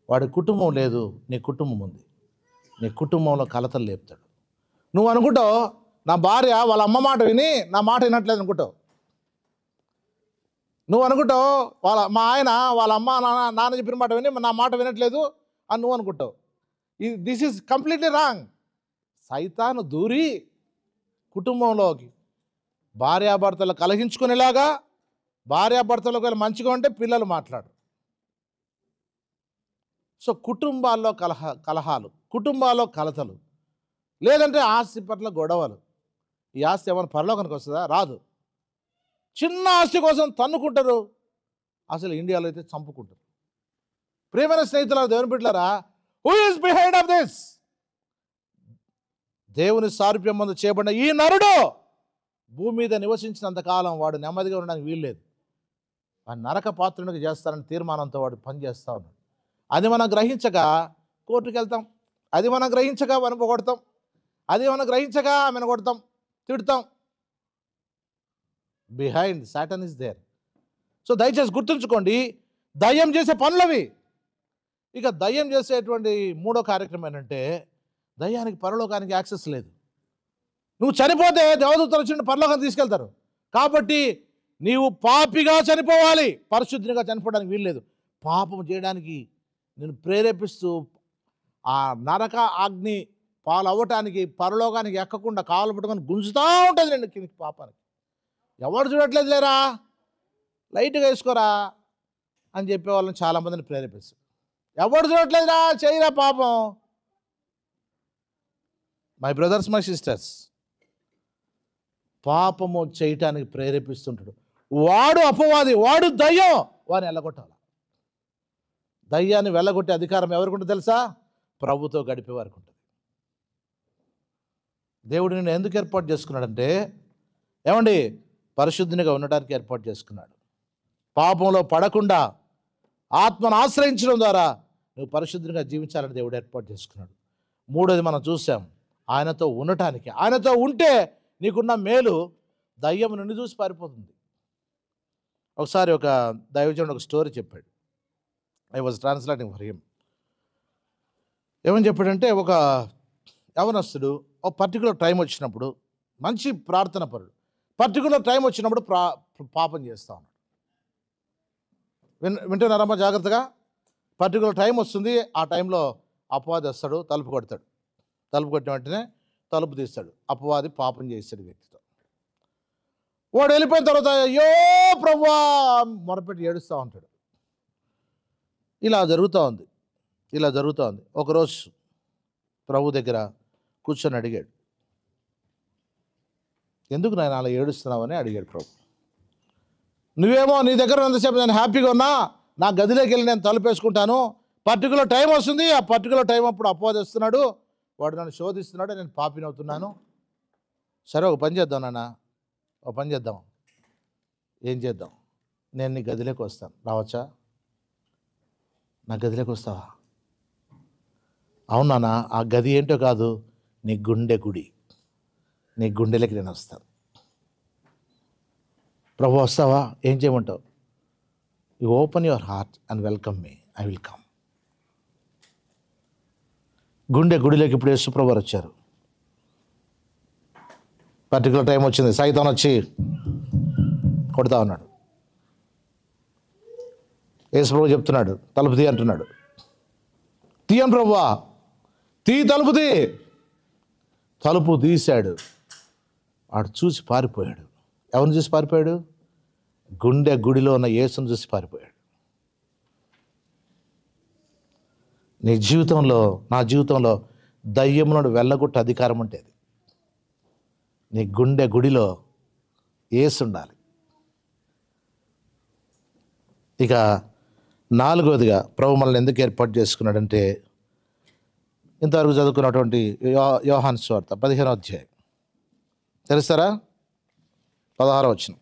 వాడి కుటుంబం లేదు, నీ కుటుంబం ఉంది. నీ కుటుంబంలో కలతలు లేపుతాడు. నువ్వు అనుకుంటావు నా భార్య వాళ్ళ అమ్మ మాట విని నా మాట వినట్లేదు అనుకుంటావు. నువ్వు అనుకుంటావు మా ఆయన వాళ్ళ అమ్మ నాన్న చెప్పిన మాట విని నా మాట వినట్లేదు అని నువ్వు అనుకుంటావు. This is completely wrong. సైతాను దూరి కుటుంబంలోకి భార్యాభర్తలు కలహించుకునేలాగా, భార్యాభర్తలకు మంచిగా ఉంటే పిల్లలు మాట్లాడు. సో కుటుంబాల్లో కలహాలు, కుటుంబాల్లో కలతలు, లేదంటే ఆస్తి పట్ల గొడవలు. ఈ ఆస్తి ఏమైనా పరలోకానికి వస్తుందా? రాదు. చిన్న ఆస్తి కోసం తన్నుకుంటారు. అసలు ఇండియాలో అయితే చంపుకుంటారు. ప్రియమైన స్నేహితులారా, దేవుని బిడ్డలారా, who is behind of this? దేవుని సారూప్యం ముందు చేయబడిన ఈ నరుడు భూమి మీద నివసించినంతకాలం వాడు నెమ్మదిగా ఉండడానికి వీల్లేదు. వాడు నరక పాత్రునికి చేస్తారని తీర్మానంతో వాడు పనిచేస్తూ ఉన్నాడు. అది మనం గ్రహించక కోర్టుకు వెళ్తాం, అది మనం గ్రహించక వనపగొడతాం, అది మనం గ్రహించక మెనగొడతాం, తిడతాం. Behind Satan is there. So దయచేసి గుర్తుంచుకోండి, దయ్యం చేసే పనులవి. ఇక దయ్యం చేసేటువంటి 3వ కార్యక్రమం ఏంటంటే, దయ్యానికి పరలోకానికి యాక్సెస్ లేదు. నువ్వు చనిపోతే దేవదూతలు వచ్చి పరలోకానికి తీసుకెళ్తారు. కాబట్టి నీవు పాపిగా చనిపోవాలి, పరిశుద్ధిగా చనిపోవడానికి వీల్లేదు. పాపం చేయడానికి నేను ప్రేరేపిస్తూ ఆ నరక అగ్ని పాలవ్వటానికి, పరలోకానికి ఎక్కకుండా కాలు పట్టుకొని గుంజుతూ ఉంటుంది నేను కిందికి పాపానికి. ఎవరు చూడట్లేదు లేరా, లైట్గా వేసుకోరా అని చెప్పే వాళ్ళని చాలామందిని ప్రేరేపిస్తారు. ఎవరు చూడట్లేదురా, చేయరా పాపం. మై బ్రదర్స్, మై సిస్టర్స్, పాపము చేయటానికి ప్రేరేపిస్తుంటాడు వాడు అపవాది, వాడు దయ్యం. వాడిని వెళ్ళగొట్టాలి. దయ్యాన్ని వెళ్ళగొట్టే అధికారం ఎవరికి ఉంటుంది తెలుసా? ప్రభుతో గడిపే వారికి ఉంటుంది. దేవుడు నిన్ను ఎందుకు ఏర్పాటు చేసుకున్నాడంటే, ఏమండి, పరిశుద్ధినిగా ఉండడానికి ఏర్పాటు చేసుకున్నాడు. పాపంలో పడకుండా ఆత్మను ఆశ్రయించడం ద్వారా నువ్వు పరిశుద్ధంగా జీవించాలని దేవుడు ఏర్పాటు చేసుకున్నాడు. మూడోది మనం చూసాం, ఆయనతో ఉండటానికి. ఆయనతో ఉంటే నీకున్న మేలు దయ్యం నుండి చూసి పారిపోతుంది. ఒకసారి ఒక దైవజనుడు ఒక స్టోరీ చెప్పాడు. I was translating for him. ఏమని చెప్పాడంటే, ఒక యవనస్తుడు ఒక పర్టికులర్ టైం వచ్చినప్పుడు, మంచి ప్రార్థన పరుడు, పర్టికులర్ టైం వచ్చినప్పుడు పాపం చేస్తూ ఉన్నాడు. వింటున్నారమ్మా జాగ్రత్తగా? పర్టికులర్ టైం వస్తుంది, ఆ టైంలో అపవాది వస్తాడు, తలుపు కొడతాడు. తలుపు కొట్టిన వెంటనే తలుపు తీస్తాడు. అపవాది పాపం చేస్తాడు వ్యక్తితో. వాడు వెళ్ళిపోయిన తర్వాత అయ్యో ప్రభువా మొరపెట్టి ఏడుస్తూ ఉంటాడు. ఇలా జరుగుతూ ఉంది. ఒకరోజు ప్రభు దగ్గర కూర్చొని అడిగాడు, ఎందుకు నేను అలా ఏడుస్తున్నావని అడిగాడు ప్రభు. నువ్వేమో నీ దగ్గర ఉన్నంతసేపు నేను హ్యాపీగా ఉన్నా, నా గదిలోకి వెళ్ళి నేను తలుపేసుకుంటాను, పర్టికులర్ టైం వస్తుంది, ఆ పర్టికులర్ టైం అప్పుడు అపవాది వస్తున్నాడు, వాడు నన్ను శోధిస్తున్నాడు, నేను పాపిని అవుతున్నాను. సరే ఒక పని చేద్దాం నాన్న, ఒక పని చేద్దాం. ఏం చేద్దాం? నేను నీ గదిలోకి వస్తాను, రావచ్చా? నా గదిలోకి వస్తావా? అవునా? ఆ గది ఏంటో కాదు, నీ గుండె గుడి, నీ గుండెలకి నేను వస్తాను. ప్రభు వస్తావా? ఏం చేయమంటావు? You open your heart and welcome me, I will come. గుండె గుడిలోకి ఇప్పుడు యేసుప్రభు వచ్చారు. పర్టికులర్ టైం వచ్చింది, సైతం వచ్చి కొడతా ఉన్నాడు. యేసుప్రభు చెప్తున్నాడు, తలుపు తీ అంటున్నాడు. తీయను ప్రభువా, తీ తలుపు తీ. తలుపు తీశాడు. వాడు చూసి పారిపోయాడు. ఎవరిని చూసి పారిపోయాడు? గుండె గుడిలో ఉన్న యేసును చూసి పారిపోయాడు. నీ జీవితంలో, నా జీవితంలో దయ్యములను వెళ్ళగొట్టే అధికారం ఉంటుంది. నీ గుండె గుడిలో యేసు ఉండాలి. ఇక నాలుగవదిగా ప్రభు మనల్ని ఎందుకు ఏర్పాటు చేసుకున్నాడంటే, ఇంతవరకు చదువుకున్నటువంటి యోహాను సువార్త 15వ అధ్యాయం తెలుస్తారా? 16వ వచనం.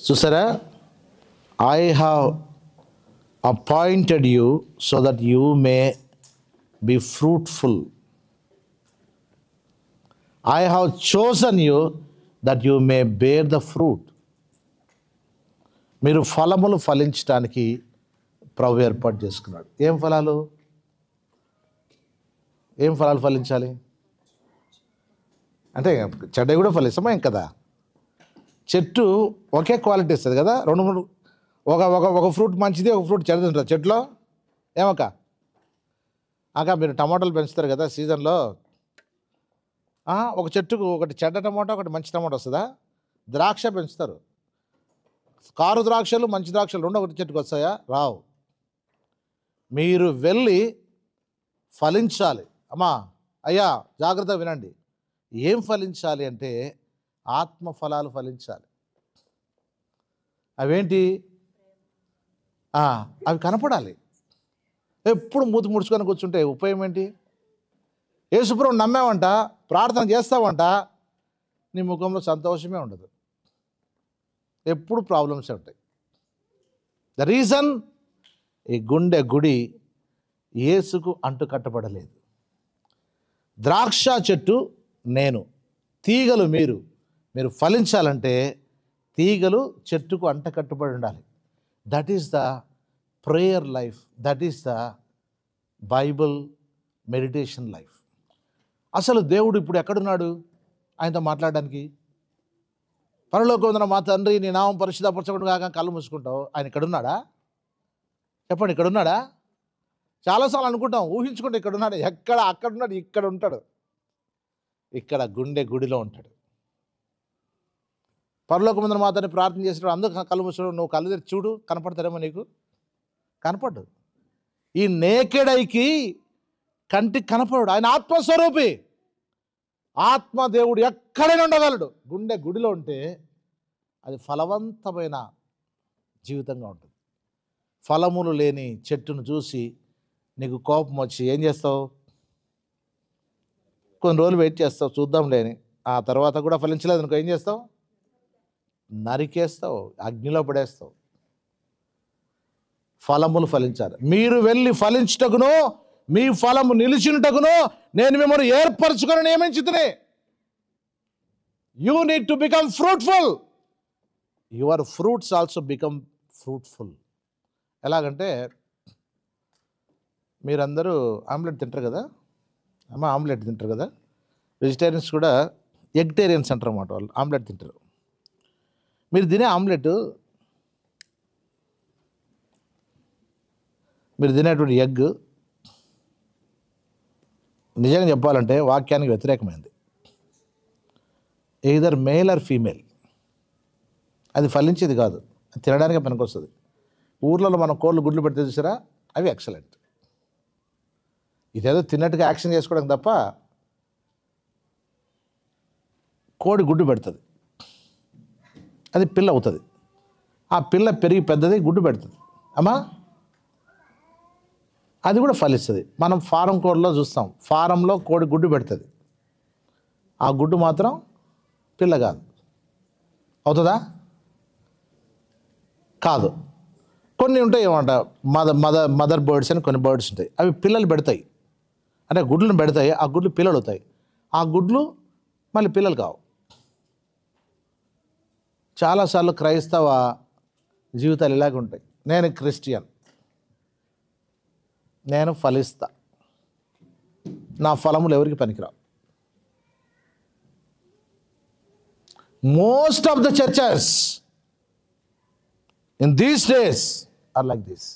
చూసారా? I have appointed you so that you may be fruitful. I have chosen you that you may bear the fruit. మీరు ఫలములు ఫలించడానికి ప్రభు ఏర్పాటు చేసుకున్నాడు. ఏం ఫలాలు ఫలించాలి అంటే, చెడ్డ కూడా ఫలిస్తామా? ఏం కదా, చెట్టు ఒకే క్వాలిటీ ఇస్తుంది కదా. రెండు మూడు ఒక ఫ్రూట్ మంచిది, ఒక ఫ్రూట్ చెడ్డది ఉంటుంది చెట్లో. ఏమక్క మీరు టమాటాలు పెంచుతారు కదా సీజన్లో, ఒక చెట్టుకు ఒకటి చెడ్డ టమాటా, ఒకటి మంచి టమాటా వస్తుందా? ద్రాక్ష పెంచుతారు, కారు ద్రాక్షలు మంచి ద్రాక్షలు రెండు ఒకటి చెట్టుకు వస్తాయా? రావు. మీరు వెళ్ళి ఫలించాలి. అమ్మా అయ్యా జాగ్రత్తగా వినండి. ఏం ఫలించాలి అంటే ఆత్మ ఫలాలు ఫలించాలి. అవేంటి? అవి కనపడాలి. ఎప్పుడు మూతి ముడుచుకొని కూర్చుంటే ఉపయోగం ఏంటి? యేసుప్రభువుని నమ్మావంట, ప్రార్థన చేస్తావంట, నీ ముఖంలో సంతోషమే ఉండదు, ఎప్పుడు ప్రాబ్లమ్సే ఉంటాయి. ద రీజన్, ఈ గుండె గుడి యేసుకు అంటుకట్టబడలేదు. ద్రాక్ష చెట్టు నేను, తీగలు మీరు ఫలించాలంటే తీగలు చెట్టుకు అంటకట్టుబడి ఉండాలి. That is the prayer life, that is the Bible meditation life. అసలు దేవుడు ఇప్పుడు ఎక్కడున్నాడు ఆయనతో మాట్లాడడానికి? పరలోకమందున మా తండ్రి నీ నామం పరిశుద్ధపరచబడును గాక, కళ్ళు మూసుకుంటావు. ఆయన ఇక్కడున్నాడా? చెప్పండి, ఇక్కడున్నాడా? చాలాసార్లు అనుకుంటాం, ఊహించుకుంటే ఇక్కడున్నాడు. ఎక్కడ? అక్కడున్నాడు, ఇక్కడ ఉంటాడు. ఇక్కడ గుండె గుడిలో ఉంటాడు. పరలోకమందున మా తండ్రి ప్రార్థన చేసినప్పుడు అందరూ కళ్ళు మూసుకోవడం, నువ్వు కళ్ళు తెరిచి చూడు, కనపడతారేమో నీకు? కనపడ్డు. ఈ నేకెడైకి కంటికి కనపడు. ఆయన ఆత్మస్వరూపి. ఆత్మ దేవుడు ఎక్కడైనా ఉండగలడు. గుండె గుడిలో ఉంటే అది ఫలవంతమైన జీవితంగా ఉంటుంది. ఫలములు లేని చెట్టును చూసి నీకు కోపం వచ్చి ఏం చేస్తావు? కొన్ని రోజులు వెయిట్ చేస్తావు, చూద్దాం లేని. ఆ తర్వాత కూడా ఫలించలేదు అనుకో, ఏం చేస్తావు? నరికేస్తావు, అగ్నిలో పడేస్తావు. ఫలములు ఫలించాలి. మీరు వెళ్ళి ఫలించుటకును మీ ఫలము నిలిచినటకును నేను మిమ్మల్ని ఏర్పరచుకొని నియమించుతునే. You need to become fruitful. Your fruits also become fruitful. ఎలాగంటే మీరందరూ ఆమ్లెట్ తింటారు కదా అమ్మ, ఆమ్లెట్ తింటారు కదా. వెజిటేరియన్స్ కూడా ఎగ్టేరియన్స్ అంటారు అన్నమాట. వాళ్ళు ఆమ్లెట్ తింటారు. మీరు తినే ఆమ్లెట్, మీరు తినేటువంటి ఎగ్ నిజంగా చెప్పాలంటే వాక్యానికి వ్యతిరేకమైంది. Either male or female. అది ఫలించేది కాదు, అది తినడానికే పనికొస్తుంది. ఊర్లలో మనం కోళ్ళు గుడ్లు పెడితే చూసారా, అవి ఎక్సలెంట్. ఇదేదో తిన్నట్టుగా యాక్షన్ చేసుకోవడం తప్ప, కోడి గుడ్డు పెడుతుంది, అది పిల్ల అవుతుంది. ఆ పిల్ల పెరిగి పెద్దది గుడ్డు పెడుతుంది అమ్మా, అది కూడా ఫలిస్తుంది. మనం ఫారం కోడిలో చూస్తాం, ఫారంలో కోడి గుడ్డు పెడుతుంది, ఆ గుడ్డు మాత్రం పిల్ల కాదు. అవుతుందా? కాదు. కొన్ని ఉంటాయి ఏమంట, మదర్ బర్డ్స్ అని కొన్ని బర్డ్స్ ఉంటాయి, అవి పిల్లలు పెడతాయి, అంటే గుడ్లను పెడతాయి, ఆ గుడ్లు పిల్లలు అవుతాయి, ఆ గుడ్లు మళ్ళీ పిల్లలు కావు. చాలాసార్లు క్రైస్తవ జీవితాలు ఇలాగ ఉంటాయి. నేను క్రిస్టియన్, నేను ఫలిస్తా, నా ఫలములు ఎవరికి పనికిరావు. Most of the churches in these days are like this.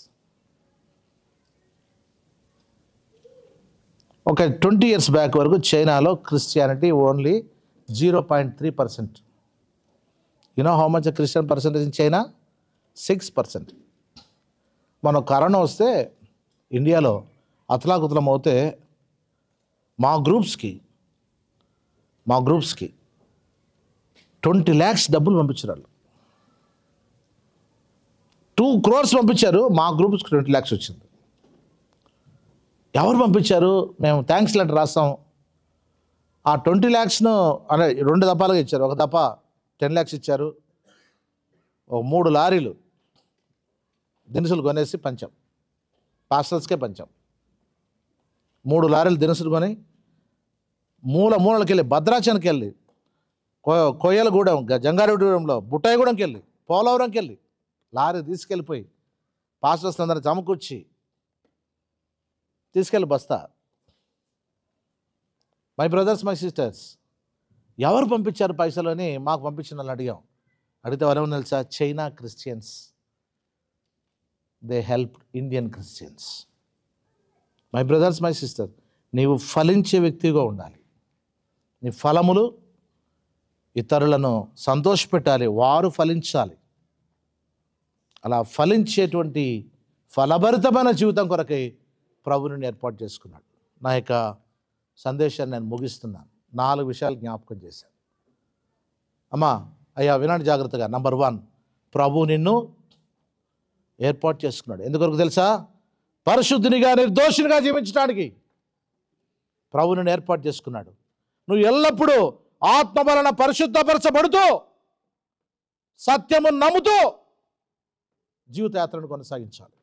ఒక 20 years బ్యాక్ వరకు చైనాలో Christianity only 0.3%. You know how much Christian percentage in China? 6%. మన కరోనా వస్తే ఇండియాలో అతలాకుతలం అవుతే మా గ్రూప్స్కి 20 lakhs డబ్బులు పంపించారు వాళ్ళు. 2 crores పంపించారు, మా గ్రూప్స్కి 20 lakhs వచ్చింది. ఎవరు పంపించారు? మేము థ్యాంక్స్ లెటర్ రాస్తాం. ఆ 20 lakhsను అంటే 2 దఫాలుగా ఇచ్చారు. ఒక దఫా 10 lakhs ఇచ్చారు, ఒక 3 లారీలు దినుసులు కొనేసి పంచాం, పాస్టర్స్కే పంచాం. 3 లారీలు దినుసులు కొని మూలకి వెళ్ళి, భద్రాచలంకి వెళ్ళి, కొయ్యలగూడెం, జంగారెడ్డిగూడెంలో, బుట్టాయిగూడెంకి వెళ్ళి, పోలవరంకి వెళ్ళి లారీ తీసుకెళ్ళిపోయి పాస్టర్స్ అందరినీ సమకూర్చి తీసుకెళ్ళి బస్తా. మై బ్రదర్స్, మై సిస్టర్స్, ఎవరు పంపించారు పైసలు అని మాకు పంపించిన వాళ్ళని అడిగాం. అడిగితే ఎవరేమో తెలుసా? China Christians, they help Indian Christians. My brothers, my sister, నీవు ఫలించే వ్యక్తిగా ఉండాలి. నీ ఫలములు ఇతరులను సంతోషపెట్టాలి, వారు ఫలించాలి. అలా ఫలించేటువంటి ఫలభరితమైన జీవితం కొరకై ప్రభువుని ఏర్పాటు చేసుకున్నాడు. నా యొక్క సందేశాన్ని నేను ముగిస్తున్నాను. 4 విషయాలు జ్ఞాపకం చేశాను. అమ్మా అయ్యా వినండి జాగ్రత్తగా. నంబర్ 1, ప్రభు నిన్ను ఏర్పాటు చేసుకున్నాడు. ఎందుకొరకు తెలుసా? పరిశుద్ధునిగా, నిర్దోషినిగా జీవించడానికి ప్రభు నిన్ను ఏర్పాటు చేసుకున్నాడు. నువ్వు ఎల్లప్పుడూ ఆత్మ వలన పరిశుద్ధపరచబడుతూ సత్యము నమ్ముతూ జీవితయాత్రను కొనసాగించాలి.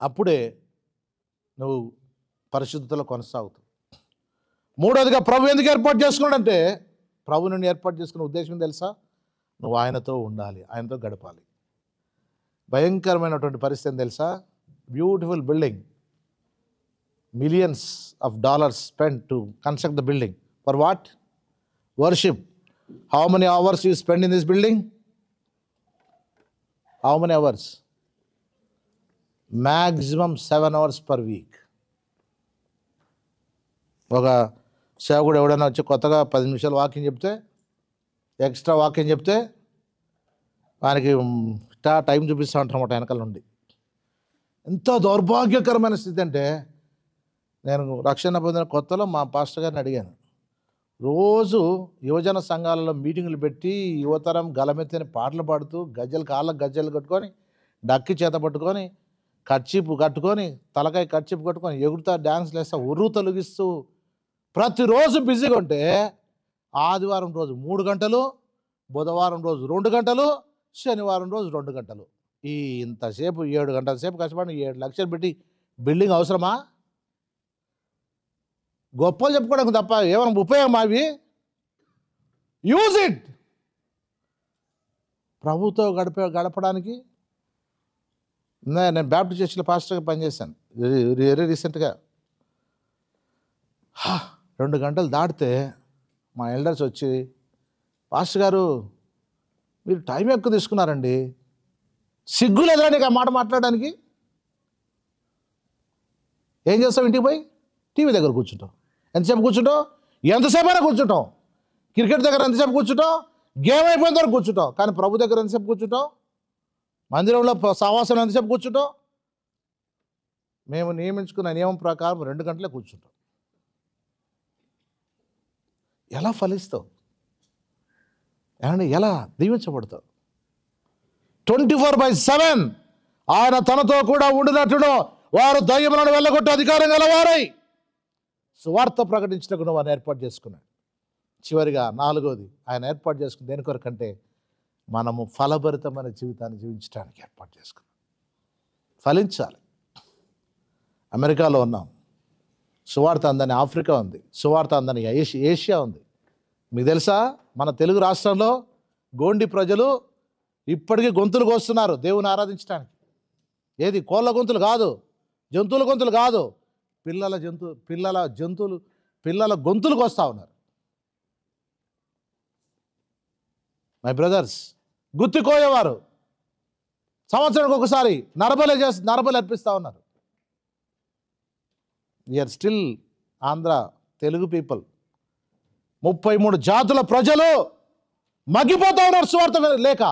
అప్పుడే నువ్వు పరిశుద్ధతలో కొనసాగుతావు. 3వదిగా ప్రభు ఎందుకు ఏర్పాటు చేసుకున్నాడంటే, ప్రభు నిన్ను ఏర్పాటు చేసుకున్న ఉద్దేశం తెలుసా? నువ్వు ఆయనతో ఉండాలి, ఆయనతో గడపాలి. భయంకరమైనటువంటి పరిస్థితి తెలుసా? Beautiful building, millions of dollars spent to construct the building. For what? Worship. How many hours you spend in this building? How many hours? Maximum 7 hours per week. ఒక సేవకుడు ఎవడైనా వచ్చి కొత్తగా 10 నిమిషాలు వాకింగ్ చెప్తే, ఎక్స్ట్రా వాకింగ్ చెప్తే ఆయనకి time చూపిస్తూ ఉంటారన్నమాట వెనకాల నుండి. ఎంత దౌర్భాగ్యకరమైన స్థితి అంటే, నేను రక్షణ పొందిన కొత్తలో మా పాస్టర్ గారిని అడిగాను. రోజు యువజన సంఘాలలో మీటింగులు పెట్టి యువతరం గలమెత్తని పాటలు పాడుతూ కాళ్ళకు గజ్జలు కట్టుకొని డక్కి చేత పట్టుకొని కర్చీపు కట్టుకొని తలకాయ కర్చీపు కట్టుకొని ఎగురుతా డ్యాన్స్లు వేస్తా ఉర్రు తొలగిస్తూ ప్రతిరోజు బిజీగా ఉంటే ఆదివారం రోజు 3 గంటలు, బుధవారం రోజు 2 గంటలు, శనివారం రోజు 2 గంటలు. ఇంతసేపు 7 గంటల సేపు కష్టపడి 7 లక్షలు పెట్టి బిల్డింగ్ అవసరమా? గొప్పలు చెప్పుకోవడానికి తప్ప ఏమైనా ఉపయోగం అవి? Use it. ప్రభుతో గడపడానికి. నేను బ్యాప్టిస్ట్ చర్చిలో పాస్టర్గా పనిచేశాను వెరీ రీసెంట్గా. 2 గంటలు దాటితే మా ఎల్డర్స్ వచ్చి, పాస్టర్ గారు మీరు టైం ఎక్కువ తీసుకున్నారండి, సిగ్గు లేదురా నీకు ఆ మాట మాట్లాడడానికి? ఏం చేస్తావు? ఇంటికి పోయి టీవీ దగ్గర కూర్చుంటాం. ఎంతసేపు కూర్చుంటావు? ఎంతసేపు అయినా కూర్చుంటాం. క్రికెట్ దగ్గర ఎంతసేపు కూర్చుంటాం? గేమ్ అయిపోయిన వరకు కూర్చుంటాం. కానీ ప్రభు దగ్గర ఎంతసేపు కూర్చుంటాం? మందిరంలో సహవాసం ఎంతసేపు కూర్చుంటాం? మేము నియమించుకున్న నియమం ప్రకారం 2 గంటలే కూర్చుంటాం. ఎలా ఫలిస్తావు? ఏమండి, ఎలా దీవించబడతావు? 24/7 ఆయన తనతో కూడా ఉండినట్టును వారు దయ్యములను వెళ్ళగొట్టే అధికారం గలవారై సువార్త ప్రకటించటకు వారిని ఏర్పాటు చేసుకున్నాడు. చివరిగా 4వది ఆయన ఏర్పాటు చేసుకుని దేని కొరకంటే మనము ఫలభరితమైన జీవితాన్ని జీవించడానికి ఏర్పాటు చేసుకున్నాం. ఫలించాలి. అమెరికాలో ఉన్నాం, సువార్త అందని ఆఫ్రికా ఉంది, సువార్త అందని ఏషియా ఉంది. మీకు తెలుసా, మన తెలుగు రాష్ట్రంలో గోండి ప్రజలు ఇప్పటికీ గొంతులు కోస్తున్నారు దేవుని ఆరాధించడానికి. ఏది? కోళ్ళ గొంతులు కాదు, జంతువుల గొంతులు కాదు, పిల్లల గొంతులు కోస్తూ ఉన్నారు. మై బ్రదర్స్, గుత్తికోయేవారు సంవత్సరానికి ఒకసారి నరబలి అర్పిస్తూ ఉన్నారు. We are still Andhra Telugu people 33 జాతుల ప్రజలు మగ్గిపోతూ ఉన్నారు సువార్త లేక.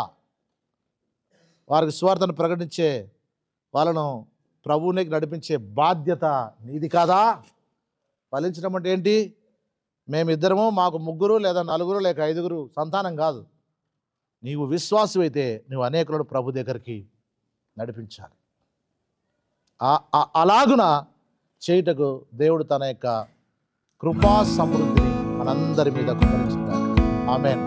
వారికి సువార్తను ప్రకటించే వాళ్ళను ప్రభువునికి నడిపించే బాధ్యత నీది కాదా? ఫలించడం అంటే ఏంటి? మేమిద్దరము, మాకు 3 లేదా 4 లేక 5 సంతానం కాదు. నీవు విశ్వాసమైతే నువ్వు అనేకులను ప్రభు దగ్గరికి నడిపించాలి. అలాగున చేయుటకు దేవుడు తన యొక్క కృపా సమృద్ధిని మనందరి మీద కుమ్మరించుగాక. ఆమేన్.